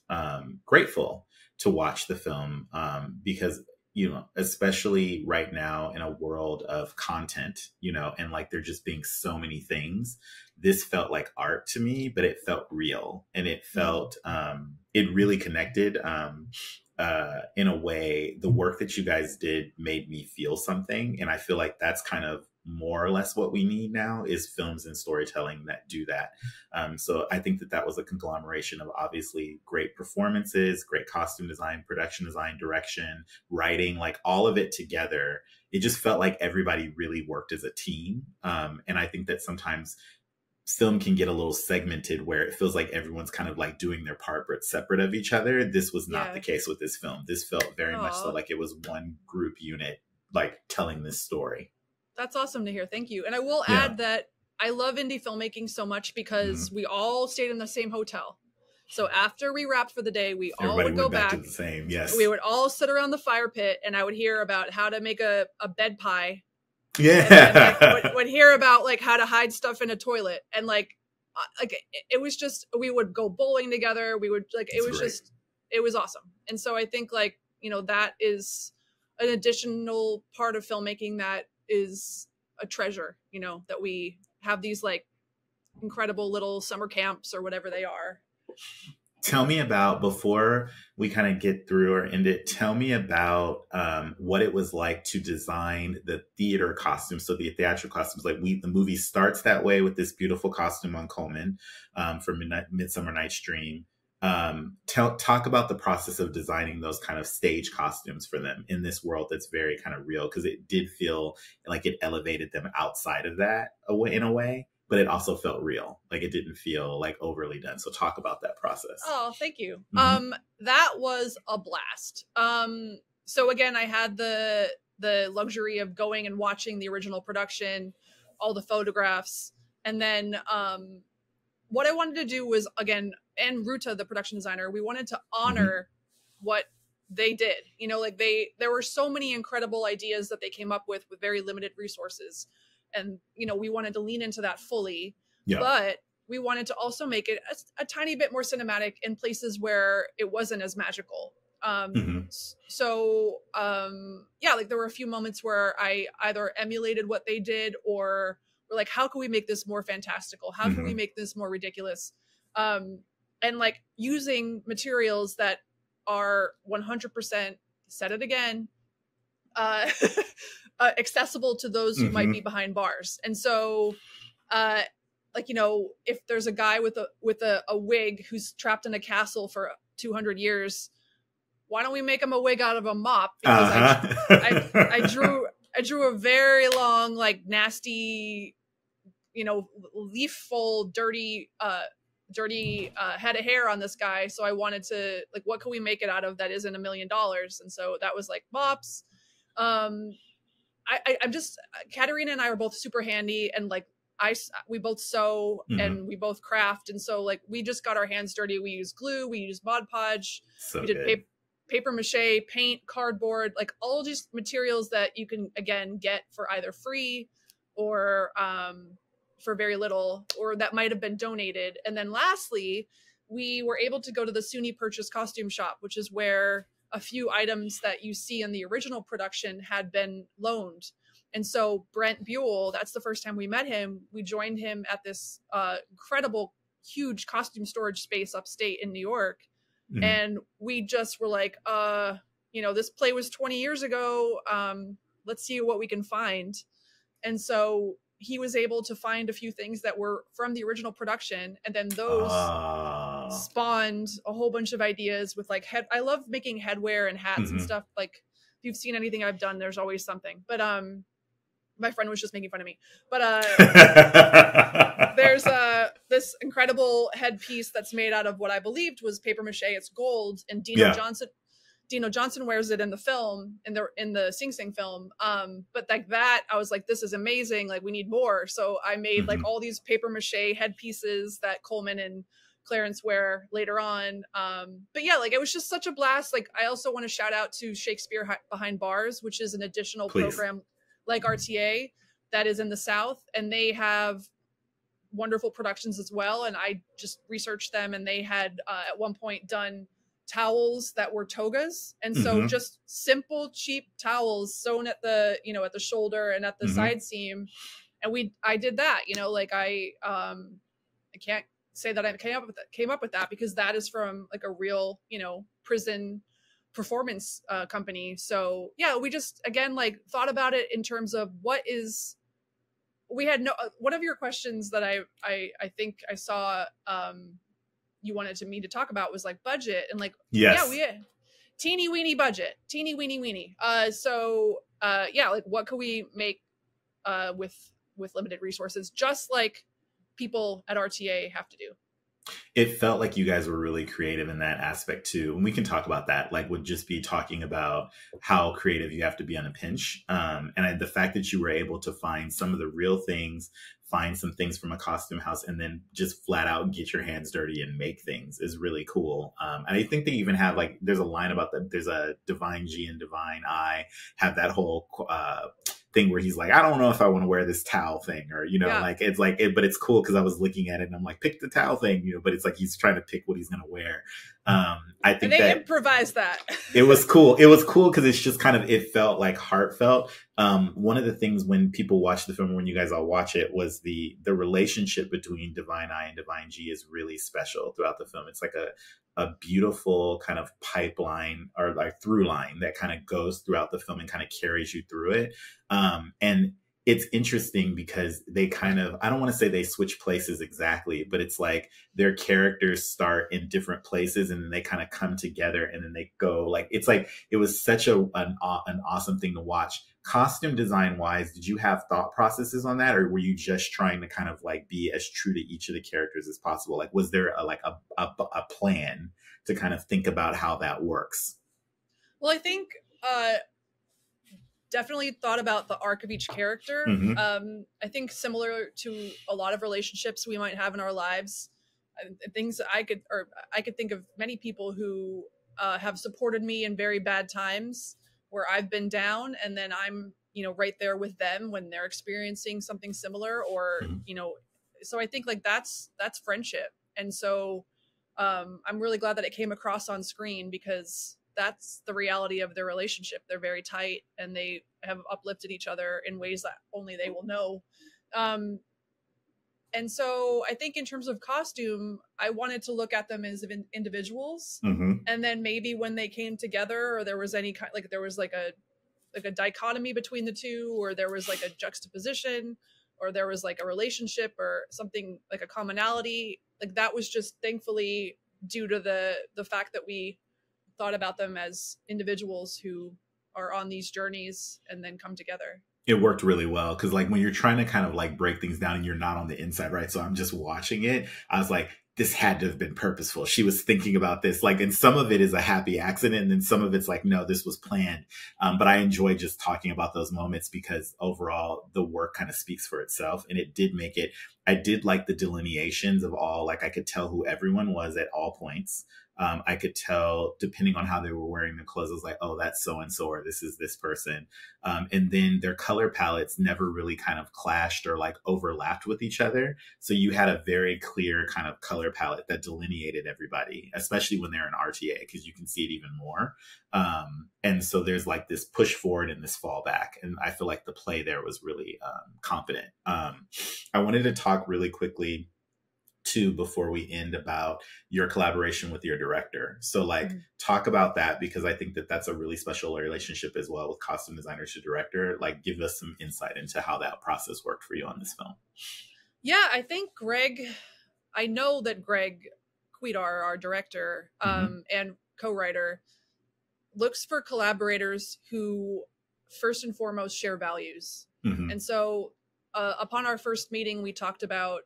grateful to watch the film, because, you know, especially right now in a world of content, you know, and like there just being so many things, this felt like art to me, but it felt real, and it felt, it really connected in a way. The work that you guys did made me feel something. And I feel like that's kind of more or less what we need now, is films and storytelling that do that. So I think that was a conglomeration of obviously great performances, great costume design, production design, direction, writing, like all of it together. It just felt like everybody really worked as a team. And I think that sometimes film can get a little segmented where it feels like everyone's kind of like doing their part but separate of each other. This was not the case with this film. This felt very much so like it was one group unit, like telling this story. That's awesome to hear. Thank you. And I will add that I love indie filmmaking so much because we all stayed in the same hotel. So after we wrapped for the day, we all Everybody would go went back back. to the same. Yes. We would all sit around the fire pit, and I would hear about how to make a bed pie. Yeah. And then would hear about like how to hide stuff in a toilet, and like it was just, we would go bowling together. We would like, it was great. just, it was awesome. And so I think like, you know, that is an additional part of filmmaking that is a treasure, you know, that we have these like incredible little summer camps or whatever they are. Tell me about, before we kind of get through or end it, tell me about what it was like to design the theater costumes. So the theatrical costumes, like the movie starts that way with this beautiful costume on Colman from Midsummer Night's Dream. Talk about the process of designing those kind of stage costumes for them in this world that's very kind of real, because it did feel like it elevated them outside of that in a way. But it also felt real. Like it didn't feel like overly done. So talk about that process. Oh, thank you. Mm-hmm. That was a blast. So again, I had the luxury of going and watching the original production, all the photographs. And then what I wanted to do was, again, and Ruta, the production designer, we wanted to honor what they did. You know, like there were so many incredible ideas that they came up with very limited resources. And, you know, we wanted to lean into that fully, but we wanted to also make it a tiny bit more cinematic in places where it wasn't as magical. So, yeah, like there were a few moments where I either emulated what they did, or were like, how can we make this more fantastical? How can we make this more ridiculous? And like using materials that are 100%, said it again, accessible to those who might be behind bars. And so like, you know, if there's a guy with a wig who's trapped in a castle for 200 years, why don't we make him a wig out of a mop? Because I drew a very long, like nasty, you know, leaf-full, dirty head of hair on this guy. So I wanted to, like, what can we make it out of that isn't $1 million? And so that was like mops. I'm just, Katerina and I are both super handy, and like we both sew and we both craft, and so like we just got our hands dirty. We use glue, we use Mod Podge, we did paper mache, paint, cardboard, like all these materials that you can again get for either free or for very little, or that might have been donated. And then lastly, we were able to go to the SUNY Purchase costume shop, which is where a few items that you see in the original production had been loaned. And so Brent Buell, that's the first time we met him. We joined him at this incredible, huge costume storage space upstate in New York. And we just were like, you know, this play was 20 years ago. Let's see what we can find. And so he was able to find a few things that were from the original production. And then those spawned a whole bunch of ideas with like I love making headwear and hats and stuff. Like if you've seen anything I've done, there's always something. But my friend was just making fun of me. But there's this incredible headpiece that's made out of what I believed was paper mache. It's gold, and Dino Johnson wears it in the film, in the Sing Sing film. But like that, I was like, this is amazing. Like we need more. So I made like all these paper mache headpieces that Colman and Clarence wear later on. But yeah, like it was just such a blast. Like I also want to shout out to Shakespeare Behind Bars, which is an additional program like RTA that is in the South, and they have wonderful productions as well. And I just researched them, and they had at one point done towels that were togas, and so just simple, cheap towels sewn at the, you know, at the shoulder and at the side seam. And I did that, you know, like I can't say that I came up with that, because that is from like a real, you know, prison performance company. So yeah, we just again like thought about it in terms of we had one of your questions that I think I saw you wanted me to talk about was like budget, and like yeah, we had teeny weeny budget, teeny weeny. So yeah, like what could we make with limited resources, just like people at RTA have to do. It felt like you guys were really creative in that aspect too. And we can talk about that, like would just be talking about how creative you have to be on a pinch. The fact that you were able to find some of the real things, find some things from a costume house, and then just flat out get your hands dirty and make things is really cool. And I think they even have like, there's a line about that. There's a Divine G and Divine I have that whole, thing where he's like, I don't know if I want to wear this towel thing, or, like, it's like, but it's cool because I was looking at it and I'm like, pick the towel thing, but it's like, he's trying to pick what he's going to wear. I think they improvised that. It was cool. It was cool because it's just kind of, it felt like heartfelt. One of the things when people watch the film, when you guys all watch it, was the relationship between Divine I and Divine G is really special throughout the film. It's like a beautiful kind of pipeline or like through line that kind of goes throughout the film and kind of carries you through it. And it's interesting because they kind of, I don't want to say they switch places exactly, but it's like their characters start in different places and then they kind of come together and then they go like, it's like, it was such an awesome thing to watch. Costume design wise, did you have thought processes on that, or were you just trying to kind of like be as true to each of the characters as possible? Like, was there a plan to kind of think about how that works? Well, I think, definitely thought about the arc of each character. Mm-hmm. I think similar to a lot of relationships we might have in our lives, things that I could think of many people who have supported me in very bad times where I've been down, and then I'm, right there with them when they're experiencing something similar, or, Mm-hmm. So I think like that's friendship. And so I'm really glad that it came across on screen, because that's the reality of their relationship. They're very tight and they have uplifted each other in ways that only they will know. And so I think in terms of costume, I wanted to look at them as individuals. Mm-hmm. And then maybe when they came together, or there was any kind, like there was like a dichotomy between the two, or there was like a juxtaposition, or there was like a relationship or something like a commonality, like that was just thankfully due to the fact that we thought about them as individuals who are on these journeys and then come together. It worked really well because like when you're trying to kind of like break things down and you're not on the inside, right? So I'm just watching it. I was like, this had to have been purposeful. She was thinking about this, like, and some of it is a happy accident. And then some of it's like, no, this was planned. But I enjoy just talking about those moments because overall the work kind of speaks for itself. And it did make it, I did like the delineations of all, like I could tell who everyone was at all points. I could tell depending on how they were wearing the clothes, I was like, oh, that's so-and-so, or this is this person. And then their color palettes never really kind of clashed or like overlapped with each other. So you had a very clear kind of color palette that delineated everybody, especially when they're in RTA, because you can see it even more. And so there's like this push forward and this fall back. And I feel like the play there was really confident. I wanted to talk really quickly too before we end about your collaboration with your director. So like talk about that, because I think that that's a really special relationship as well with costume designer to director. Like give us some insight into how that process worked for you on this film. Yeah, I think I know that Greg Cuidar, our director and co-writer, looks for collaborators who first and foremost share values. And so upon our first meeting, we talked about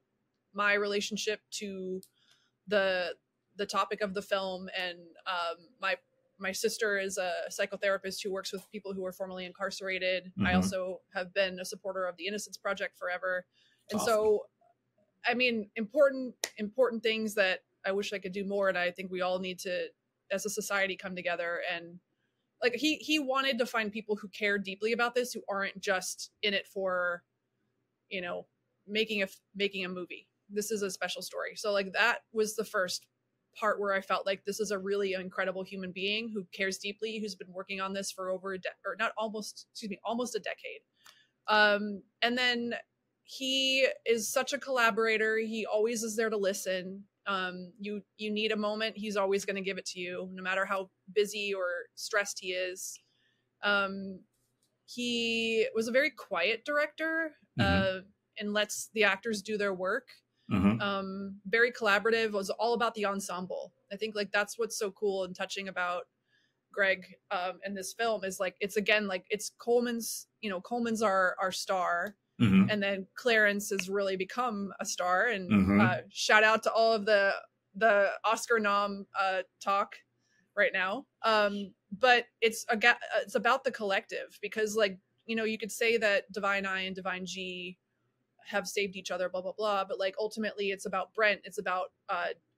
my relationship to the topic of the film, and my sister is a psychotherapist who works with people who are formerly incarcerated. I also have been a supporter of the Innocence Project forever, and awesome. So I mean, important things that I wish I could do more, and I think we all need to, as a society, come together. And like he wanted to find people who care deeply about this, who aren't just in it for, making a movie. This is a special story. So like that was the first part where I felt like this is a really incredible human being who cares deeply, who's been working on this for almost a decade. And then he is such a collaborator. He always is there to listen. You need a moment, he's always going to give it to you, no matter how busy or stressed he is. He was a very quiet director, and lets the actors do their work. Very collaborative, was all about the ensemble. I think like that's what's so cool and touching about Greg in this film is like, it's again, like it's Colman's our star. And then Clarence has really become a star, and shout out to all of the the Oscar nom talk right now. But it's about the collective, because like, you know, you could say that Divine I and Divine G have saved each other, blah, blah, blah. But like, ultimately it's about Brent. It's about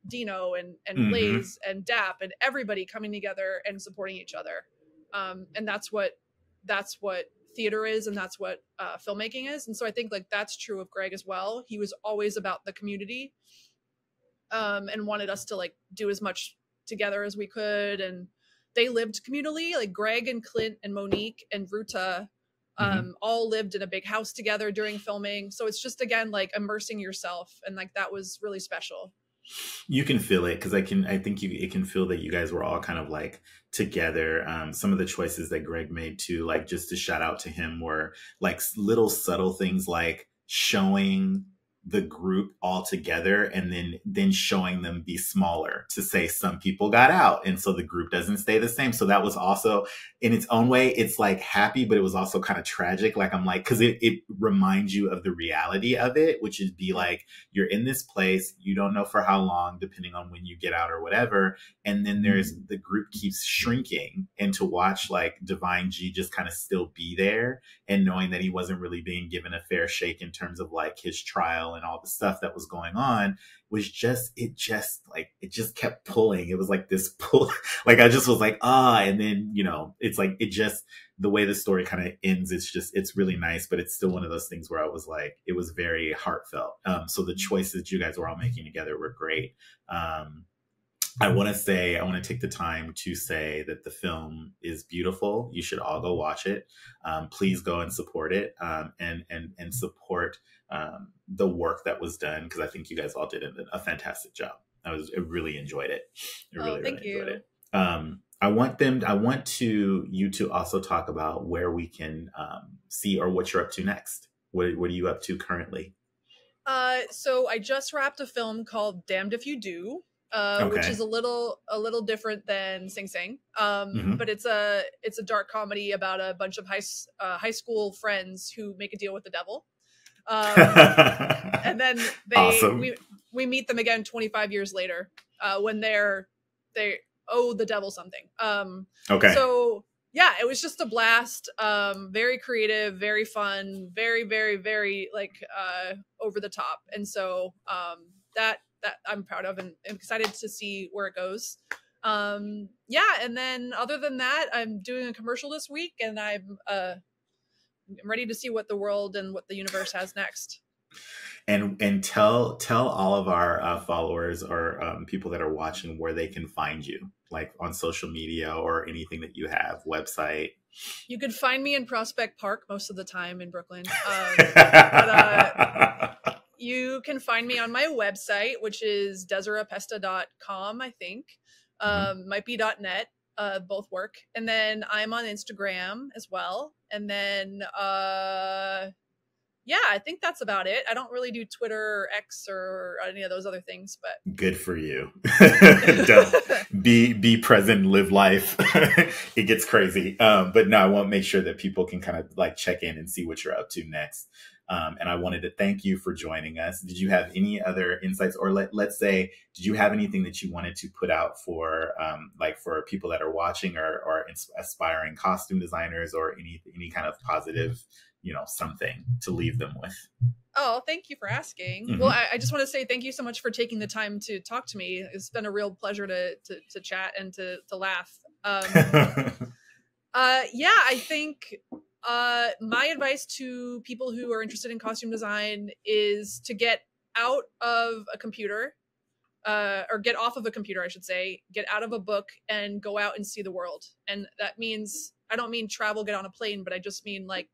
Dino and Blaze and Dap and everybody coming together and supporting each other. And that's what theater is, and that's what filmmaking is. And so I think like that's true of Greg as well. He was always about the community, and wanted us to like do as much together as we could. And they lived communally, like Greg and Clint and Monique and Ruta all lived in a big house together during filming. So it's just, again, like immersing yourself, and like that was really special. You can feel it, because it can feel that you guys were all kind of like together. Some of the choices that Greg made too, like just to shout out to him, were like little subtle things, like showing the group all together and then showing them be smaller, to say some people got out and so the group doesn't stay the same. So that was also, in its own way, it's like happy, but it was also kind of tragic. Like, I'm like, because it reminds you of the reality of it, which is be like, you're in this place, you don't know for how long, depending on when you get out or whatever, and then the group keeps shrinking, and to watch like Divine G just kind of still be there, and knowing that he wasn't really being given a fair shake in terms of like his trial and all the stuff that was going on, was just kept pulling. It was like this pull, like I just was like, and then, you know, it's like, it just, the way the story kind of ends, it's really nice, but it's still one of those things where I was like, it was very heartfelt. So the choices you guys were all making together were great. I want to take the time to say that the film is beautiful. You should all go watch it. Please go and support it, and support the work that was done, because I think you guys all did a fantastic job. I really enjoyed it. Thank you. Enjoyed it. I want you to also talk about where we can see, or what you're up to next. What are you up to currently? So I just wrapped a film called Damned If You Do. Which is a little different than Sing Sing, but it's a dark comedy about a bunch of high school friends who make a deal with the devil, and then we meet them again 25 years later, when they owe the devil something. So yeah, it was just a blast. Very creative, very fun, very, very, very like over the top, and so that I'm proud of, and I'm excited to see where it goes. And then other than that, I'm doing a commercial this week, and I'm ready to see what the world and what the universe has next. And tell all of our followers, or people that are watching, where they can find you, like on social media or anything that you have, website. You can find me in Prospect Park most of the time in Brooklyn. You can find me on my website, which is desirapesta.com, I think. Might be .net. Both work. And then I'm on Instagram as well. And then, I think that's about it. I don't really do Twitter or X or any of those other things, but good for you. be present, live life. It gets crazy. But no, I want to make sure that people can kind of like check in and see what you're up to next. And I wanted to thank you for joining us. Did you have any other insights, or let's say, did you have anything that you wanted to put out for, like for people that are watching, or aspiring costume designers, or any kind of positive, something to leave them with? Oh, thank you for asking. Well, I just want to say thank you so much for taking the time to talk to me. It's been a real pleasure to chat and to laugh. I think my advice to people who are interested in costume design is to get out of a computer, or get off of a computer, I should say, get out of a book and go out and see the world. And that means, I don't mean travel, get on a plane, but I just mean like,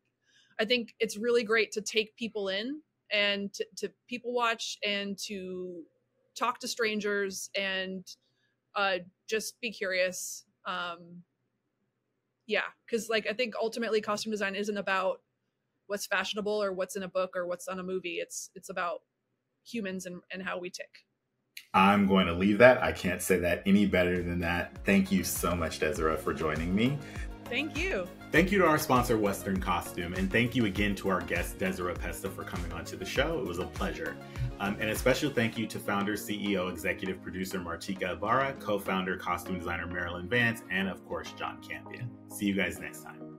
I think it's really great to take people in and to people watch and to talk to strangers and just be curious. Because like I think ultimately costume design isn't about what's fashionable or what's in a book or what's on a movie. It's about humans and how we tick. I'm going to leave that. I can't say that any better than that. Thank you so much, Desira, for joining me. Thank you. Thank you to our sponsor, Western Costume, and thank you again to our guest, Desira Pesta, for coming onto the show. It was a pleasure. And a special thank you to founder, CEO, executive producer Martika Ibarra, co-founder, costume designer Marilyn Vance, and of course, John Campea. See you guys next time.